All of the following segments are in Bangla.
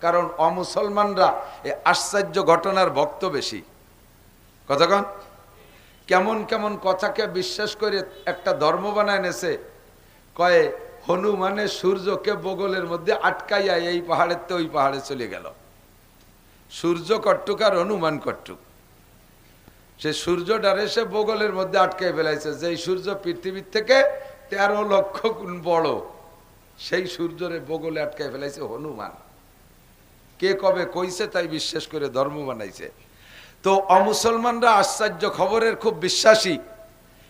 কারণ অমুসলমানরা এই আশ্চর্য ঘটনার ভক্ত বেশি। কতক্ষণ কেমন কেমন কথাকে বিশ্বাস করে একটা ধর্ম বানায় নেছে। কয়ে হনুমানে সূর্যকে বগলের মধ্যে আটকাইয়া এই পাহাড়ের তো ওই পাহাড়ে চলে গেল। সূর্য কট্টুক আর হনুমান কট্টুক। সে সূর্যটারে সে বগলের মধ্যে আটকাই ফেলাইছে, যে সূর্য পৃথিবীর থেকে 13 লক্ষ গুণ বড়, সেই সূর্যরে বগলে আটকাই ফেলাইছে হনুমান। কে কবে কইছে তাই বিশ্বাস করে ধর্ম বানাইছে। তো অমুসলমানরা আশ্চর্য খবরের খুব বিশ্বাসী।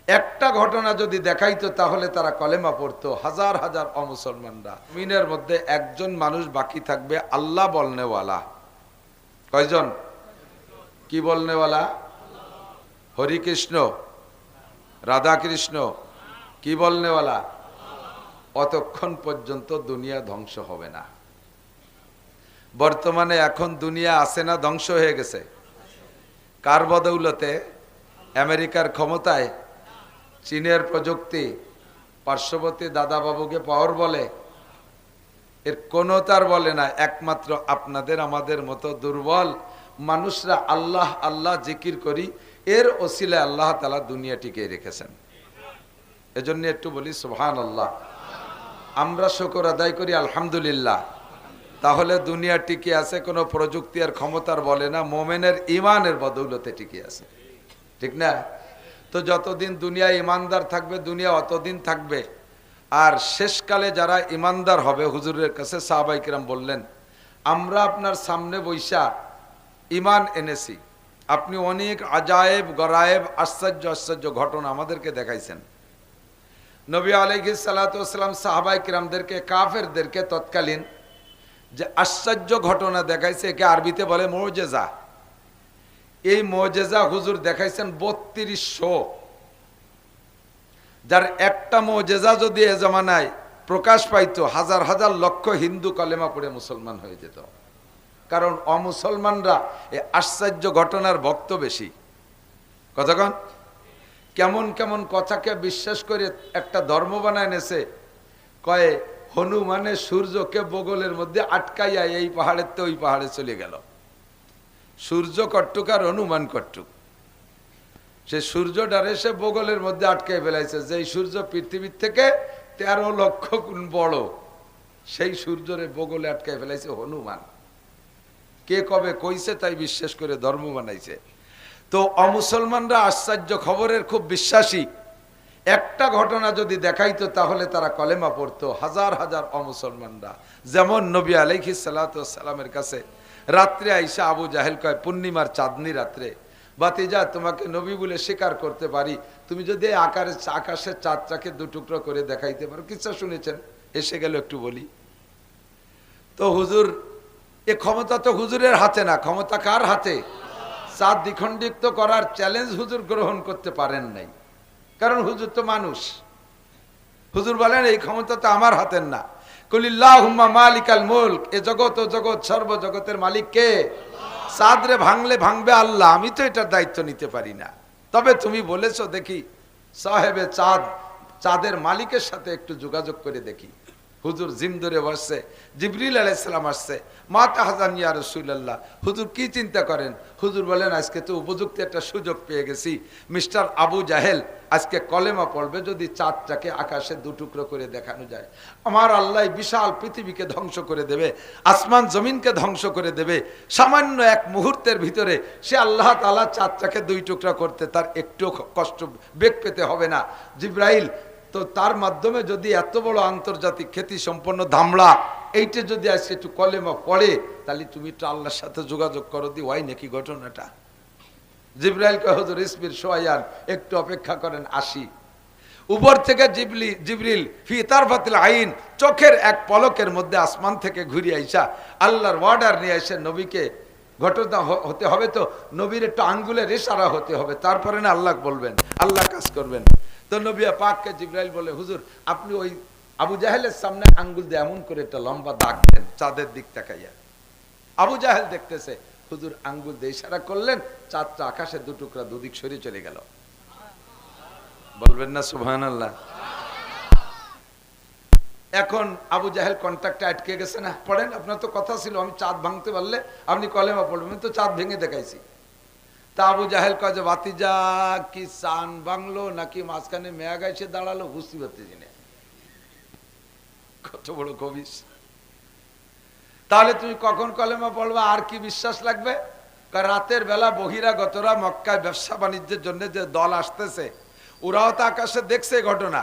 একটা ঘটনা যদি দেখাইতো তাহলে তারা কলেমা পড়তো। হাজার হাজার অমুসলমানরা, মিনের মধ্যে একজন মানুষ বাকি থাকবে আল্লাহ বলনেওয়ালা। কয়জন? কি বলনেওয়ালা? হরিকৃষ্ণ, রাধাকৃষ্ণ, কি বলনেওয়ালা? অতক্ষণ পর্যন্ত দুনিয়া ধ্বংস হবে না। বর্তমানে এখন দুনিয়া আছে না ধ্বংস হয়ে গেছে? কার বদৌলতে? আমেরিকার ক্ষমতায়, চীনের প্রযুক্তি, পার্শ্ববর্তী দাদা বাবুকে পাওয়ার বলে? এর কোনো তার বলে না। একমাত্র আপনাদের আমাদের মতো দুর্বল মানুষরা আল্লাহ আল্লাহ জিকির করি, এর ওসিলায় আল্লাহ তাআলা দুনিয়া টিকে রেখেছেন। এজন্য একটু বলি সুবহানাল্লাহ। আমরা শুকর আদায় করি আলহামদুলিল্লাহ। তাহলে দুনিয়া টিকে আছে কোনো প্রযুক্তি আর ক্ষমতার বলে না, মোমেনের ইমানের বদৌলতে টিকে আছে, ঠিক না? তো যতদিন দুনিয়া ইমানদার থাকবে দুনিয়া অতদিন থাকবে। আর শেষকালে যারা ইমানদার হবে, হুজুরের কাছে সাহাবায়ে কিরাম বললেন, আমরা আপনার সামনে বৈশা ইমান এনেছি, আপনি অনেক আজায়েব গরায়েব আশ্চর্য আশ্চর্য ঘটনা আমাদেরকে দেখাইছেন। নবী আলাইহিস সালাতু ওয়াস সালাম সাহাবায়ে কিরামদেরকে, কাফেরদেরকে তৎকালীন যে আশ্চর্য ঘটনা দেখাইছে, একে আরবিতে বলে মুজিজা। এই মুজিজা হুজুর দেখাইছেন 3200। যার একটা মুজিজা যদি এ জামানায় প্রকাশ পাইতো, হাজার হাজার লক্ষ হিন্দু কলেমা পড়ে মুসলমান হয়ে যেত। কারণ অমুসলমানরা এই আশ্চর্য ঘটনার ভক্ত বেশি। কতক্ষণ কেমন কেমন কথাকে বিশ্বাস করে একটা ধর্ম বানায় নেছে। কয়ে হনুমানে সূর্যকে বগলের মধ্যে আটকাইয়া এই পাহাড়ের তো ওই পাহাড়ে চলে গেল। সূর্য কট্টুক আর হনুমান কট্টুক। সে সূর্যটারে সে বগলের মধ্যে আটকাই ফেলাইছে, যে সূর্য পৃথিবীর থেকে 13 লক্ষ গুণ বড়, সেই সূর্যরে বগলে আটকাই ফেলাইছে হনুমান। কে কবে কইছে তাই বিশ্বাস করে ধর্ম বানাইছে। তো অমুসলমানরা আশ্চর্য খবরের খুব বিশ্বাসী। একটা ঘটনা যদি দেখাইতো তাহলে তারা কলেমা পড়তো। হাজার হাজার অমুসলমানরা, যেমন নবী আলাইহিস সালাতু ওয়াস সালামের কাছে রাত্রে আইসা আবু জাহেল কয়, পূর্ণিমার চাঁদনি রাত্রে, বাতিজা তোমাকে নবী বলে স্বীকার করতে পারি, তুমি যদি আকাশের চাঁদটাকে 2 টুকরো করে দেখাইতে পারো। কিচ্ছা শুনেছেন, এসে গেল একটু বলি। তো হুজুর, এ ক্ষমতা তো হুজুরের হাতে না, ক্ষমতা কার হাতে? চাঁদ দ্বিখণ্ডিত করার চ্যালেঞ্জ হুজুর গ্রহণ করতে পারেন নাই, কারণ হুজুর তো মানুষ। হুজুর বলেন এই ক্ষমতা তো আমার হাতের না। কুলিল্লাহুম্মা মালিকাল মুলক, এ জগৎ ও জগৎ সর্বজগতের মালিক কে? চাঁদ রে ভাঙলে ভাঙবে আল্লাহ, আমি তো এটার দায়িত্ব নিতে পারি না। তবে তুমি বলেছো, দেখি সাহেবে চাঁদ, চাঁদের মালিকের সাথে একটু যোগাযোগ করে দেখি। হুজুর জিম ধরে বসছে, জিবরিল আলাইহিস সালাম আসছে। মা তাহজান ইয়া রাসূলুল্লাহ, হুজুর কি চিন্তা করেন? হুজুর বলেন আজকে তো উপযুক্ত একটা সুযোগ পেয়ে গেছি। মিস্টার আবু জাহেল আজকে কলেমা পড়বে যদি চাঁদটাকে আকাশে 2 টুকরো করে দেখানো যায়। আমার আল্লাহ বিশাল পৃথিবীকে ধ্বংস করে দেবে, আসমান জমিনকে ধ্বংস করে দেবে। সামান্য এক মুহূর্তের ভিতরে সে আল্লাহ তাআলা চাঁদটাকে 2 টুকরা করতে তার একটু কষ্ট বেগ পেতে হবে না। জিবরাইল তো তার মাধ্যমে যদি এত বড় আন্তর্জাতিক খ্যাতি সম্পন্ন ধামড়া এইটা যদি আজকে একটু কলেমা পড়ে, তাহলে তুমি একটু আল্লাহর সাথে যোগাযোগ করো, দি হয় নাকি ঘটনাটা। জিবরাইল কয়, হুজুর ইসবির সোয়ায়ান, একটু অপেক্ষা করেন, আসি। উপর থেকে জিবরিল ফি তারফাতিল আইন, চোখের এক পলকের মধ্যে আসমান থেকে ঘুরে আইসা আল্লাহর অর্ডার নিয়ে এসে নবীকে, ঘটনা হতে হবে তো নবীর একটু আঙ্গুলের ইশারা হতে হবে, তারপরে না আল্লাহ বলবেন, আল্লাহ কাজ করবেন। তো নবী পাককে জিবরাইল বলে, হুজুর আপনি ওই আবু জাহেলের সামনে আঙ্গুল দিয়ে এমন করে একটা লম্বা দাগ দেন চাঁদের দিক তাকাইয়া। আবু জাহেল দেখতেছে, হুজুর আঙ্গুল দিয়ে ইশারা করলেন, চাঁদটা আকাশে 2 টুকরা 2 দিক সরে চলে গেল। বলবেন না সুবহানাল্লাহ? এখন আবু জাহেল কন্ট্রাক্টে আটকে গেছে না, পড়েন, আপনার তো কথা ছিল আমি চাঁদ ভাঙতে পারলে আপনি কলেমা পড়বেন, আমি তো চাঁদ ভেঙে দেখাইছি। তা আবু জাহেল কয় যে ভাতিজা কি চান বাংলো নাকি মাঝখানে মেয়া গাইছে দাঁড়ালো বুঝতে পারতেছি না। কত বড় কবিস। তাহলে তুমি কখন কলেমা পড়বা, আর কি বিশ্বাস লাগবে? রাতের বেলা বহিরাগতরা মক্কায় ব্যবসা বাণিজ্যের জন্য যে দল আসতেছে, ওরাও তো আকাশে দেখছে ঘটনা।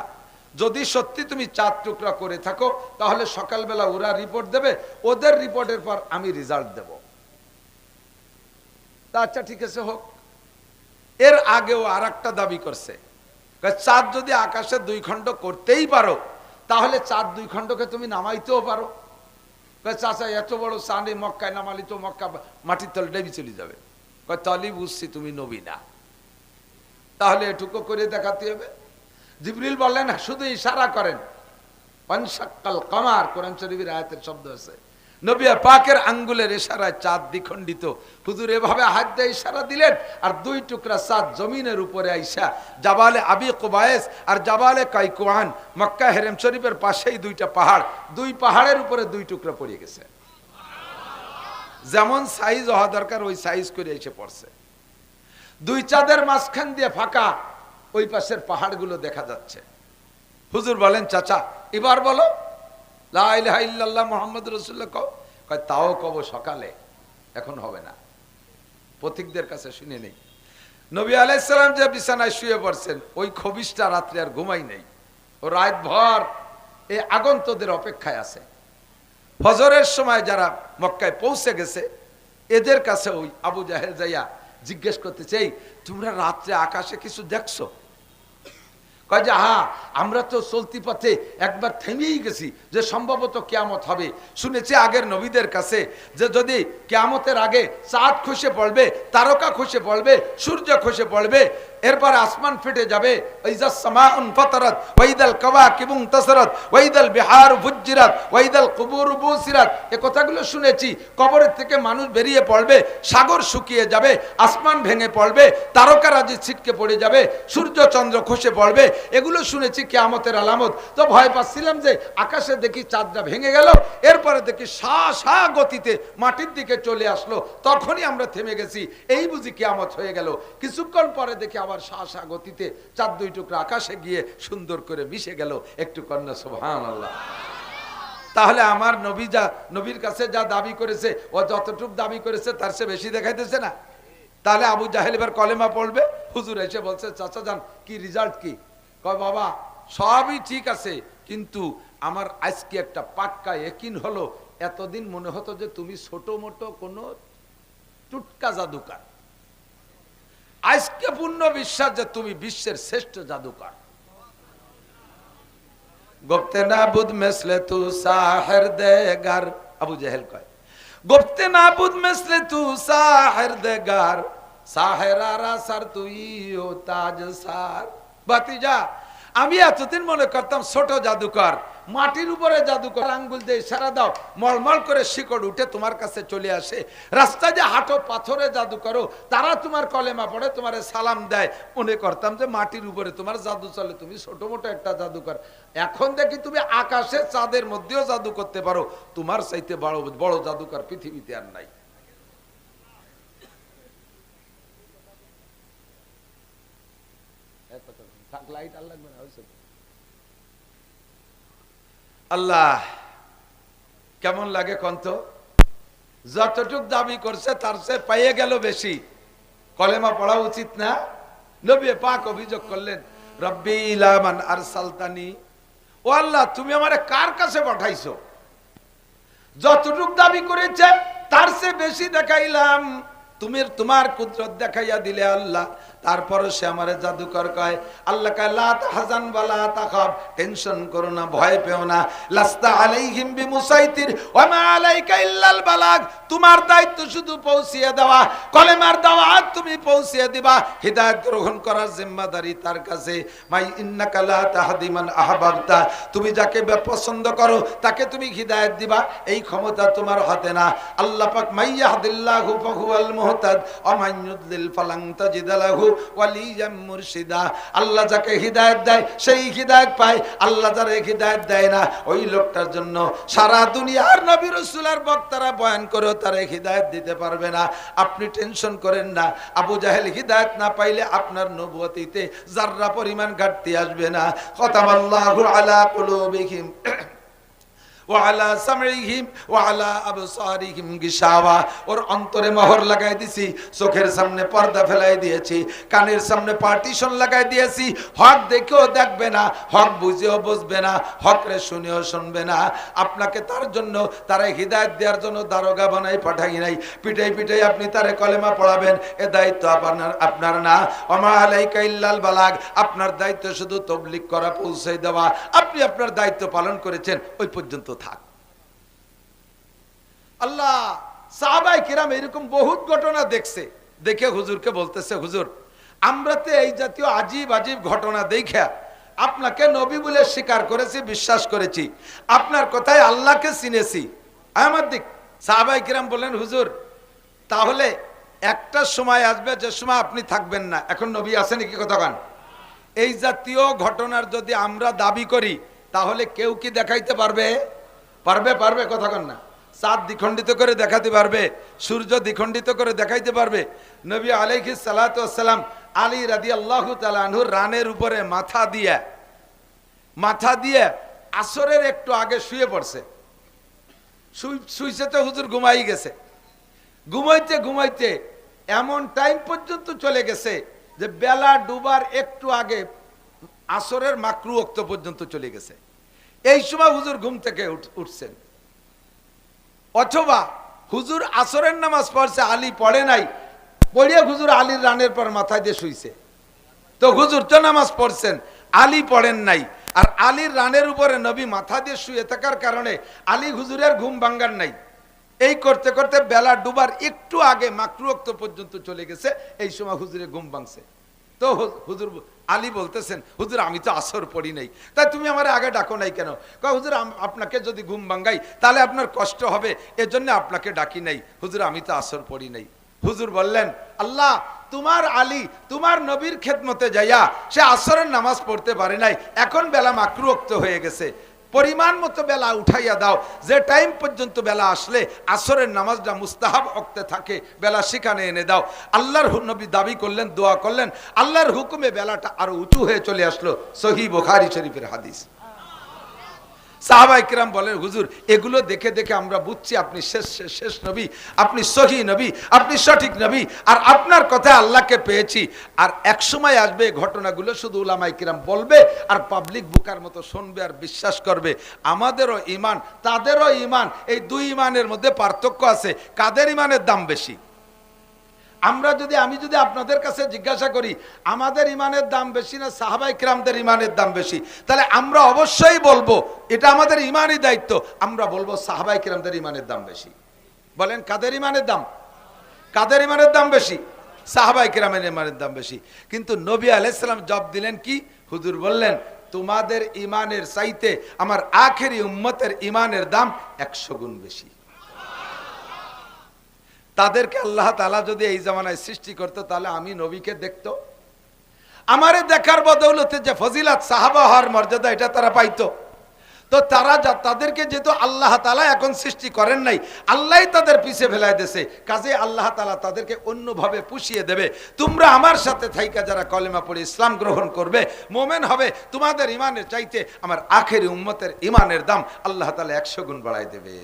যদি সত্যি তুমি চাঁদ টুকরা করে থাকো তাহলে সকালবেলা ওরা রিপোর্ট দেবে, ওদের রিপোর্টের পর আমি রেজাল্ট দেব। তা আচ্ছা ঠিক আছে হোক। এর আগেও আর একটা দাবি করছে, চাঁদ যদি আকাশে 2 খণ্ড করতেই পারো তাহলে চাঁদ 2 খণ্ডকে তুমি নামাইতেও পারো। চাচা এত বড় চাঁদ মক্কায় নামালি তো মক্কা মাটির তলে ডেবি চলে যাবে। তাহলে বুঝছি তুমি নবী না, তাহলে এটুকু করে দেখাতে হবে। জিবরিল বললেন শুধু ইশারা করেন, পানশাক্কাল কামার, কোরআন শরীফের আয়াতের শব্দ আছে, নবী পাকের আঙ্গুলের ইশারায় চাঁদ দ্বিখণ্ডিত। হুজুর এভাবে হাত দিয়ে ইশারা দিলেন আর 2 টুকরা চাঁদ জমিনের উপরে আইসা জাবালে আবি কুবায়েস আর জাবালে কাইকুয়ান, মক্কা হেরেম শরীফের পাশেই 2টা পাহাড়, 2 পাহাড়ের উপরে 2 টুকরা পড়ে গেছে। যেমন সাইজ হওয়া দরকার ওই সাইজ করে এসে পড়ছে। 2 চাঁদের মাঝখান দিয়ে ফাঁকা, ওই পাশের পাহাড়গুলো দেখা যাচ্ছে। হুজুর বলেন চাচা এবার বলো লা ইলাহা ইল্লাল্লাহ মুহাম্মাদুর রাসূলুল্লাহ কও। কয় তাও কব সকালে, এখন হবে না। পথিকদের কাছে শুনে নেই, নবী আলাইহিস সালাম যে বিছানায় শুয়ে পড়ছেন ওই খবিশটা রাত্রে আর ঘুমাই নেই, ও রাত ভর এই আগন্তদের অপেক্ষায় আছে। ফজরের সময় যারা মক্কায় পৌঁছে গেছে এদের কাছে ওই আবু জাহেল যাইয়া জিজ্ঞেস করতে চাই, তোমরা রাত্রে আকাশে কিছু দেখছো? কয় যে হ্যাঁ, আমরা তো চলতি পথে একবার থেমেই গেছি যে সম্ভবত কিয়ামত হবে। শুনেছি আগের নবীদের কাছে যে যদি কিয়ামতের আগে চাঁদ খসে পড়বে, তারকা খসে পড়বে, সূর্য খসে পড়বে, এরপর আসমান ফেটে যাবে, ওয়াইজাস সামাউন ফাতারাত ওয়াইদাল কাওয়াকিবু ইনতাসারাত ওয়াইদাল বিহার ফুজ্জিরাত ওয়াইদাল কুবুর বুসিরাত। এই কথাগুলো শুনেছি। কবরের থেকে মানুষ বেরিয়ে পড়বে, সাগর শুকিয়ে যাবে, আসমান ভেঙে পড়বে, তারকারাজি ছিটকে পড়ে যাবে, সূর্য চন্দ্র খসে পড়বে, এগুলো শুনেছি কিয়ামতের আলামত। তো ভয় পাচ্ছিলাম যে আকাশে দেখি চাঁদটা ভেঙে গেল, এরপরে দেখি সা গতিতে মাটির দিকে চলে আসলো, তখনই আমরা থেমে গেছি, এই বুঝি কিয়ামত হয়ে গেল। কিছুক্ষণ পরে দেখি আবার সা গতিতে চাঁদ 2 টুকরা আকাশে গিয়ে সুন্দর করে মিশে গেল। একটু কন্যা সুবহানাল্লাহ। তাহলে আমার নবী যা নবীর কাছে যা দাবি করেছে, ও যতটুক দাবি করেছে তার চেয়ে বেশি দেখাইতেছে না। তাহলে আবু জাহেল এবার কলেমা পড়বে। হুজুর এসে বলছে চাচা যান কি রেজাল্ট কি? কয় বাবা সবই ঠিক আছে, কিন্তু আমার আজকে একটা পাক্কা ইয়াকিন হলো, এতদিন মনে হতো যে তুমি ছোট মোটো কোনো টুটকা জাদুকার, আজকে পূর্ণ বিশ্বাস যে তুমি বিশ্বের শ্রেষ্ঠ জাদুকার। গুপ্তে নাবুদ মেসলে তু সাহের দেগার, আবু জাহেল কয় গুপ্তে নাবুদ মেসলে তু সাহের দেগার, সাহেরারা সার তুই ও তাজ সার। বাতিজা আমি এতদিন মনে করতাম ছোট জাদুকর, মাটির উপরে জাদুকর, আঙ্গুল দিয়ে ইশারা দাও মলমল করে শিকড় উঠে তোমার কাছে চলে আসে। রাস্তায় যে হাঁটো পাথরে জাদু করো, তারা তোমার কলেমা পড়ে তোমারে সালাম দেয়। মনে করতাম যে মাটির উপরে তোমার জাদু চলে, তুমি ছোট মোটো একটা জাদুকর। এখন দেখি তুমি আকাশে চাঁদের মধ্যেও জাদু করতে পারো, তোমার চাইতে বড় বড় জাদুকর পৃথিবীতে আর নাই। আল্লাহ কেমন লাগে কন্ত, যতটুক দাবি করছে তার চেয়ে পাইয়ে গেল বেশি। কলেমা পড়া উচিত না? নবী পাক অভিযোগ করলেন, রব্বি ইলা মান আরসালতানি, ও আল্লাহ তুমি আমারে কার কাছে পাঠাইছো? যতটুক দাবি করেছে তার চেয়ে বেশি দেখাইলাম, তুমি তোমার কুদরত দেখাইয়া দিলে আল্লাহ। তারপরে সে আমারে জাদুকর কয়, আল্লাহ কয় লা তাহজান ওয়ালা তাখাব, টেনশন করো না, ভয় পেও না, লাস্তা আলাইহিম বিমুসাইতির ওয়া মা আলাইকা ইল্লাল বালাগ, তোমার দায়িত্ব শুধু পৌঁছিয়ে দেওয়া, কলেমার দাওয়াত তুমি পৌঁছিয়ে দিবা, হিদায়াত গ্রহণ করার জিম্মাদারি তার কাছে। মাই ইন্নাকা লা তাহদি মান আহবাবতা, তুমি যাকে পছন্দ করো তাকে তুমি হিদায়াত দিবা, এই ক্ষমতা তোমার হাতে না। আল্লাহ পাক মাইয়াহদিল্লাহু ফাহুয়াল মুহতাদ ওয়া মান ইউদ্লিল ফালান তাজিদ লাহু ওয়ালিয়াম মুরশিদা। আল্লাহ যাকে হিদায়াত দেয় সেই হিদায়াত পায়, আল্লাহ যারা হিদায়াত দেয় না ওই লোকটার জন্য সারা দুনিয়ার নবী রাসূল আর বক্তারা বয়ান করেও তারা হিদায়াত দিতে পারবে না। আপনি টেনশন করেন না, আবু জাহেল হিদায়াত না পাইলে আপনার নবুয়তিতে যাররা পরিমাণ ঘাটতি আসবে না। খতামাল্লাহু আলা কুলুবিহিম ওয়ালা সামঈহিম ওয়ালা আবসারিহিম গিশাওয়া। ওর অন্তরে মোহর লাগাই দিয়েছি, চোখের সামনে পর্দা ফেলাই দিয়েছি, কানের সামনে পার্টিশন লাগাই দিয়েছি। হক দেখেও দেখবে না, হক বুঝেও বুঝবে না, হক রে শুনেও শুনবে না। আপনাকে তার জন্য তারা হিদায়াত দেওয়ার জন্য দারোগা বানাই পাঠাই নাই, পিটাই পিটাই আপনি তারে কলেমা পড়াবেন এ দায়িত্ব আপনার না। ওমা আলাইকা ইল্লাল বালাগ, আপনার দায়িত্ব শুধু তাবলীগ করা, পৌঁছে দেওয়া। আপনি আপনার দায়িত্ব পালন করেছেন, ওই পর্যন্ত থাক। আল্লাহ সাহাবায়ে কিরাম এরকম বহুত ঘটনা দেখছে, দেখে হুজুরকে বলতেছে, হুজুর আমরা তো এই জাতীয় আজীব আজীব ঘটনা দেখে আপনাকে নবী বলে স্বীকার করেছি, বিশ্বাস করেছি, আপনার কথায় আল্লাহকে চিনেছি। আমার দিক সাহাবায়ে কিরাম বললেন, হুজুর তাহলে একটা সময় আসবে যে সময় আপনি থাকবেন না। এখন নবী আছেন কি কথা কান? এই জাতীয় ঘটনার যদি আমরা দাবি করি তাহলে কেউ কি দেখাইতে পারবে? পারবে কথা কন না? চাঁদ দ্বিখণ্ডিত করে দেখাতে পারবে, সূর্য দ্বিখণ্ডিত করে দেখাইতে পারবে। নবী আলাইহিস সালাতু ওয়াস সালাম আলী রাদিয়াল্লাহু তাআলা আনহুর রানের উপরে মাথা দিয়ে আসরের একটু আগে শুয়ে পড়ছে। শুইছে তো হুজুর ঘুমাই গেছে। ঘুমাইতে ঘুমাইতে এমন টাইম পর্যন্ত চলে গেছে যে বেলা ডুবার একটু আগে আসরের মাকরু ওয়াক্ত পর্যন্ত চলে গেছে। এই সময় হুজুর ঘুম থেকে উঠছেন, অথবা হুজুর আসরের নামাজ পড়ছে, আলী পড়ে নাই, পড়িয়ে হুজুর আলীর রানের পর মাথায় দিয়ে শুইছে। তো হুজুর তো নামাজ পড়ছেন, আলী পড়েন নাই, আর আলীর রানের উপরে নবী মাথা দিয়ে শুয়ে থাকার কারণে আলী হুজুরের ঘুম ভাঙ্গার নাই। এই করতে করতে বেলা ডুবার একটু আগে মাকরু ওয়াক্ত পর্যন্ত চলে গেছে। এই সময় হুজুরের ঘুম ভাঙছে। তো হুজুর আলী বলতেছেন, হুজুর আমি তো আসর পড়ি নাই, তাই তুমি আমার আগে ডাকো নাই কেন? হুজুর আপনাকে যদি ঘুম ভাঙ্গাই তাহলে আপনার কষ্ট হবে, এজন্য আপনাকে ডাকি নাই। হুজুর আমি তো আসর পড়ি নাই। হুজুর বললেন, আল্লাহ তোমার আলী তোমার নবীর খেদমতে যাইয়া সে আসরের নামাজ পড়তে পারে নাই, এখন বেলা মাকরু ওয়াক্ত হয়ে গেছে, পরিমাণ মতো বেলা উঠাইয়া দাও, যে টাইম পর্যন্ত বেলা আসলে আসরের নামাজটা মুস্তাহাব ওক্তে থাকে বেলা সেখানে এনে দাও। আল্লাহর নবী দাবি করলেন, দোয়া করলেন, আল্লাহর হুকুমে বেলাটা আরো উঁচু হয়ে চলে আসলো। সহিহ বুখারী শরীফের হাদিস। সাহাবায়ে কিরাম বলেন, হুজুর এগুলো দেখে দেখে আমরা বুঝছি আপনি শেষ নবী, আপনি সহি নবী, আপনি সঠিক নবী, আর আপনার কথায় আল্লাহকে পেয়েছি। আর এক সময় আসবে ঘটনাগুলো শুধু উলামায়ে কিরাম বলবে আর পাবলিক বুকার মতো শুনবে আর বিশ্বাস করবে। আমাদেরও ঈমান তাদেরও ঈমান, এই দুই ঈমানের মধ্যে পার্থক্য আছে। কাদের ঈমানের দাম বেশি? আমি যদি আপনাদের কাছে জিজ্ঞাসা করি আমাদের ঈমানের দাম বেশি না সাহাবায়ে কিরামদের ঈমানের দাম বেশি, তাহলে আমরা অবশ্যই বলবো, এটা আমাদের ঈমানি দায়িত্ব, আমরা বলবো সাহাবায়ে কিরামদের ঈমানের দাম বেশি। বলেন কাদের ঈমানের দাম বেশি? সাহাবায়ে কিরামের ঈমানের দাম বেশি। কিন্তু নবী আলাইহিস সালাম জবাব দিলেন কি? হুজুর বললেন, তোমাদের ঈমানের চাইতে আমার আখেরি উম্মতের ঈমানের দাম 100 গুণ বেশি। তাদেরকে আল্লাহ তাআলা যদি এই জামানায় সৃষ্টি করতো তাহলে আমি নবীকে দেখতো, আমারে দেখার বদৌলতে যে ফজিলাত সাহাবা হওয়ার মর্যাদা এটা তারা পাইতো। তো তাদেরকে যেহেতু আল্লাহ তাআলা এখন সৃষ্টি করেন নাই, আল্লাহই তাদের পিছে ফেলাই দিয়েছে, কাজে আল্লাহ তাআলা তাদেরকে অন্যভাবে পুষিয়ে দেবে। তোমরা আমার সাথে থাইকা যারা কলেমা পড়ে ইসলাম গ্রহণ করবে, মোমেন হবে, তোমাদের ঈমানের চাইতে আমার আখেরি উম্মতের ঈমানের দাম আল্লাহ তাআলা 100 গুণ বাড়ায় দেবে।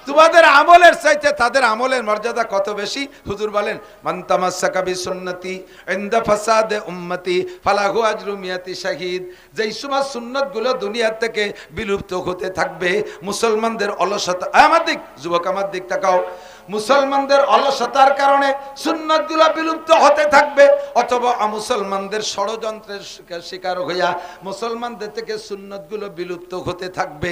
তোমাদের আমলের চাইতে তাদের আমলের মর্যাদা কত বেশি? হুজুর বলেন, মান তামাসসাকা বিসুন্নতি ইনদা ফাসাদে উম্মতি ফালাহু আজরু মিয়াতি শাহীদ। যেই সময় সুন্নতগুলো দুনিয়া থেকে বিলুপ্ত হতে থাকবে, মুসলমানদের অলসতা, আমার দিক যুবক আমার দিক তাকাও, মুসলমানদের অলসতার কারণে সুন্নতগুলো বিলুপ্ত হতে থাকবে, অথবা মুসলমানদের ষড়যন্ত্রের শিকার হইয়া মুসলমানদের থেকে সুন্নতগুলো বিলুপ্ত হতে থাকবে।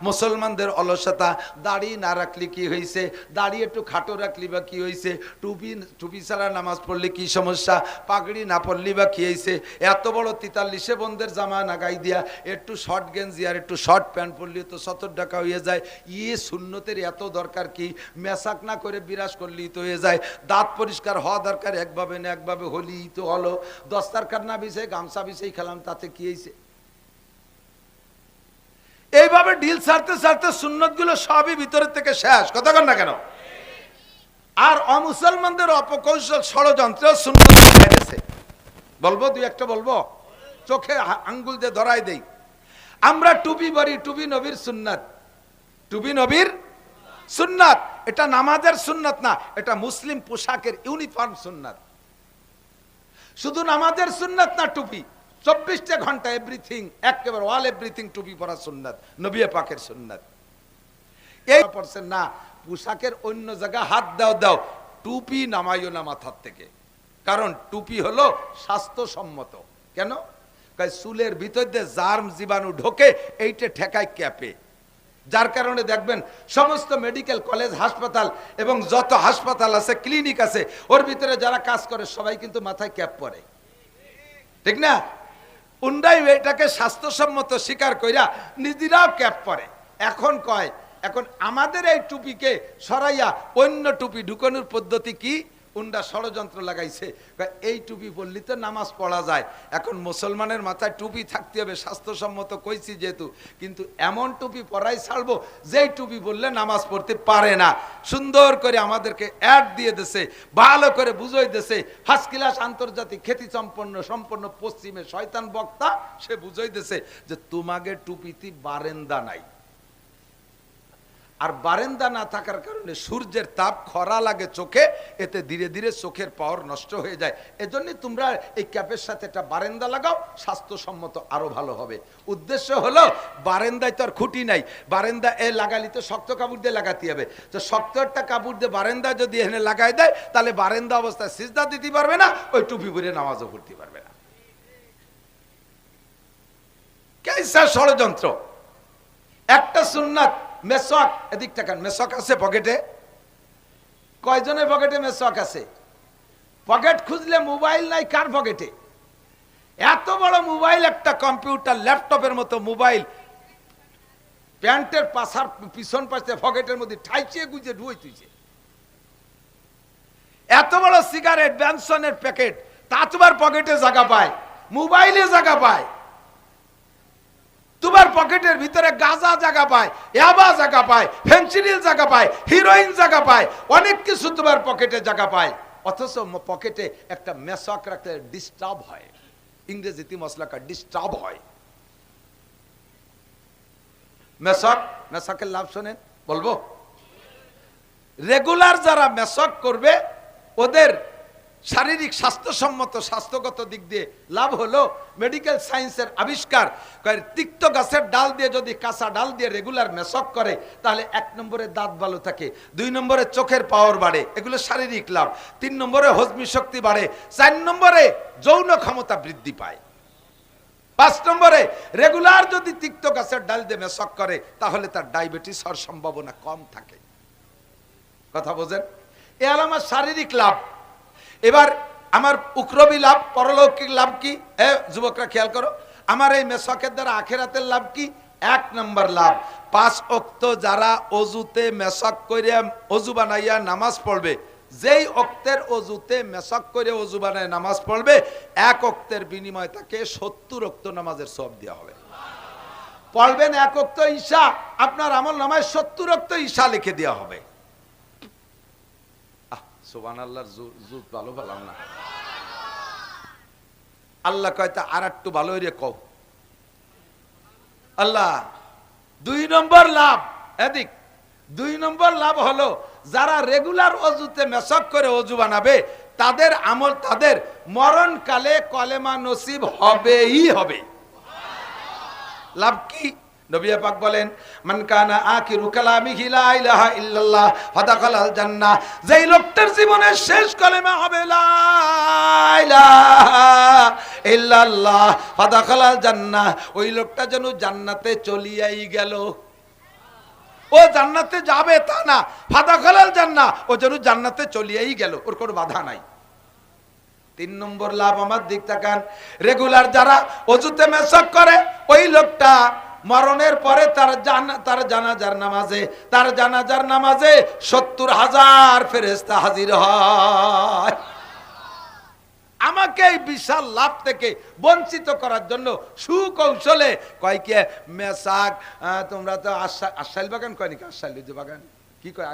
মুসলমানদের অলসতা, দাড়ি না রাখলে কি হয়েছে, দাড়ি একটু খাটো রাখলি বা কি হয়েছে, টুপি ছাড়া নামাজ পড়লে কি সমস্যা, পাগড়ি না পড়লি বা কি হয়েছে, এত বড় 43 বন্ধের জামা নাগাই দিয়া একটু শর্ট গেঞ্জি আর একটু শর্ট প্যান্ট পরলে তো 70 টাকা হয়ে যায়, সুন্নতের এত দরকার কি? মেসাক না করে বিরাজ করলেই তো হয়ে যায়। দাঁত পরিষ্কার হওয়া দরকার, একভাবে না একভাবে হলেই তো হলো। দস্তারখান না বিছাই গামছা বিছাই খেলাম, তাতে কি হয়েছে? এইভাবে ডিল ছাড়তে ছাড়তে সুন্নতগুলো সবই ভিতরের থেকে শেষ। কথা কন না কেন? আর অমুসলমানদের অপকৌশল ষড়যন্ত্র সুন্নত হয়ে গেছে। বলবো দুই একটা, বলবো চোখে আঙ্গুল দিয়ে ধরাই দেই। আমরা টুপি পরি, টুপি নবীর সুন্নাত। টুপি নবীর সুন্নাত, এটা নামাজের সুন্নাত না, এটা মুসলিম পোশাকের ইউনিফর্ম সুন্নাত। শুধু নামাজের সুন্নাত না টুপি, 24টা ঘন্টা এভরিথিং, একেবারে অল এভরিথিং টুপি পরা সুন্নাত, নবী পাকের সুন্নাত। এই পড়ছেন না, পোশাকের অন্য জায়গা হাত দাও দাও, টুপি নামাইও না মাথার থেকে। কারণ টুপি হলো স্বাস্থ্যসম্মত। কেন? চুলের ভিতর দিয়ে জার্ম জীবাণু ঢোকে, এইটা ঠেকায় ক্যাপে। যার কারণে দেখবেন সমস্ত মেডিকেল কলেজ হাসপাতাল এবং যত হাসপাতাল আছে, ক্লিনিক আছে, ওর ভিতরে যারা কাজ করে সবাই কিন্তু মাথায় ক্যাপ পরে, ঠিক না? উন্ডাই এটাকে স্বাস্থ্যসম্মত স্বীকার কইরা নিজেরাও ক্যাপ পরে। এখন কয়, এখন আমাদের এই টুপিকে সরাইয়া অন্য টুপি ঢুকানোর পদ্ধতি কি? উন্ডা ষড়যন্ত্র লাগাইছে, এই টুপি পরলে তো নামাজ পড়া যায়। এখন মুসলমানের মাথায় টুপি থাকতে হবে, স্বাস্থ্যসম্মত কইছি যেহেতু, কিন্তু এমন টুপি পরাই ছাড়বো যেই টুপি বললে নামাজ পড়তে পারে না। সুন্দর করে আমাদেরকে অ্যাড দিয়ে দিছে, ভালো করে বুঝাই দিছে। ফার্স্ট ক্লাস আন্তর্জাতিক খ্যাতি সম্পন্ন পশ্চিমে শয়তান বক্তা, সে বুঝাই দিছে যে তোমাকে টুপিতে বারেন্দা নাই। আর বারেন্দা না থাকার কারণে সূর্যের তাপ, খরা লাগে চোখে, এতে ধীরে ধীরে চোখের পাওয়ার নষ্ট হয়ে যায়। এজন্য তোমরা এই ক্যাপের সাথে একটা বারেন্দা লাগাও, স্বাস্থ্যসম্মত আরো ভালো হবে। উদ্দেশ্য হলো, বারেন্দায় তো আর খুঁটি নাই, বারেন্দা এ লাগালি তো শক্ত কাপড় দিয়ে লাগাতে হবে। তো শক্ত একটা কাপড় দিয়ে বারেন্দা যদি এখানে লাগাই দেয়, তাহলে বারেন্দা অবস্থায় সিজদা দিতে পারবে না, ওই টুপি পরে নামাজও পড়তে পারবে না। কেসা ষড়যন্ত্র। একটা সুন্নাত মেসওয়াক, এদিক টাকান, মেসওয়াক আছে পকেটে? কয়জনের পকেটে মেসওয়াক আছে? পকেট খুঁজলে মোবাইল নাই কার পকেটে? এত বড় মোবাইল, একটা কম্পিউটার ল্যাপটপের মতো মোবাইল প্যান্টের পাশার পিছন পাশে পকেটের মধ্যে ঠাইচিয়ে গুজে ঢুই তুইছে। এত বড় সিগারেট ব্যানসনের প্যাকেট, তা তোমার পকেটে জায়গা পায়, মোবাইলে জায়গা পায়। তোমার পকেটের ভিতরে গাঁজা জায়গা পায়, ইয়াবা জায়গা পায়, ফেন্সিডিল জায়গা পায়, হিরোইন জায়গা পায়, অনেক কিছু তোমার পকেটে জায়গা পায়। অথচ পকেটে একটা মেসওয়াক রাখতে ডিস্টার্ব হয়, ইংরেজিতে মশলাকা ডিস্টার্ব হয়। মেসওয়াকের লাভ শোনেন, বলবো। রেগুলার যারা মেসওয়াক করবে, ওদের শারীরিক স্বাস্থ্যসম্মত স্বাস্থ্যগত দিক দিয়ে লাভ হলো, মেডিকেল সায়েন্সের আবিষ্কার, তিক্ত গাছের ডাল দিয়ে যদি কাঁচা ডাল দিয়ে রেগুলার মেসওয়াক করে, তাহলে 1 নম্বরে দাঁত ভালো থাকে, 2 নম্বরে চোখের পাওয়ার বাড়ে, এগুলো শারীরিক লাভ, 3 নম্বরে হজমি শক্তি বাড়ে, 4 নম্বরে যৌন ক্ষমতা বৃদ্ধি পায়, 5 নম্বরে রেগুলার যদি তিক্ত গাছের ডাল দিয়ে মেসওয়াক করে, তাহলে তার ডায়াবেটিস হওয়ার সম্ভাবনা কম থাকে। কথা বোঝেন? এ হলো আমার শারীরিক লাভ। এবার আমার উকরবি লাভ, পরলৌকিক লাভ কি? যুবকরা খেয়াল করো, আমার এই মেসওয়াকের দ্বারা আখিরাতের লাভ কি? 1 নম্বর লাভ, 5 ওয়াক্ত যারা অজুতে মেসওয়াক করে অজু বানাইয়া নামাজ পড়বে, যেই ওয়াক্তের অজুতে মেসওয়াক করে অজু বানায় নামাজ পড়বে, 1 ওয়াক্তের বিনিময়ে তাকে 70 ওয়াক্ত নামাজের সওয়াব দেওয়া হবে। পড়বেন 1 ওয়াক্ত ঈশা, আপনার আমল নামায় 70 ওয়াক্ত ঈশা লিখে দেওয়া হবে। সুবহানাল্লাহর জুত ভালো বললাম না? আল্লাহ কয়টা আর একটু ভালো হইরে কও আল্লাহ। 2 নম্বর লাভ, এদিক 2 নম্বর লাভ হলো, যারা রেগুলার অজুতে মেসওয়াক করে অজু বানাবে, তাদের আমল, তাদের মরণকালে কলেমা নসিব হবেই হবে। লাভ কি? নবী পাক বলেন, মান কানা আখিরু কালামিহি লা ইলাহা ইল্লাল্লাহ ফাদাখালাল জান্নাহ, যেই লোকটার জীবনের শেষ কলেমা হবে লা ইলাহা ইল্লাল্লাহ ফাদাখালাল জান্নাহ, ওই লোকটা যেন জান্নাতে চলিয়াই গেল। ও জান্নাতে যাবে তা না, ফাদাখালাল জান্নাহ, ও যেন জান্নাতে চলিয়াই গেল, ওর কোনো বাধা নাই। 3 নম্বর লাভ আমার দিক তাকান, রেগুলার যারা অজুতে মেসওয়াক করে, ওই লোকটা মরণের পরে তার জানাজার নামাজে 70,000 ফেরেশতা হাজির হয়। আমাকে এই বিশাল লাভ থেকে বঞ্চিত করার জন্য সুকৌশলে কয় কে মেসাক, তোমরা তো আশাইল বাগান কয় নাকি, আশাইল বাগান কি কয়,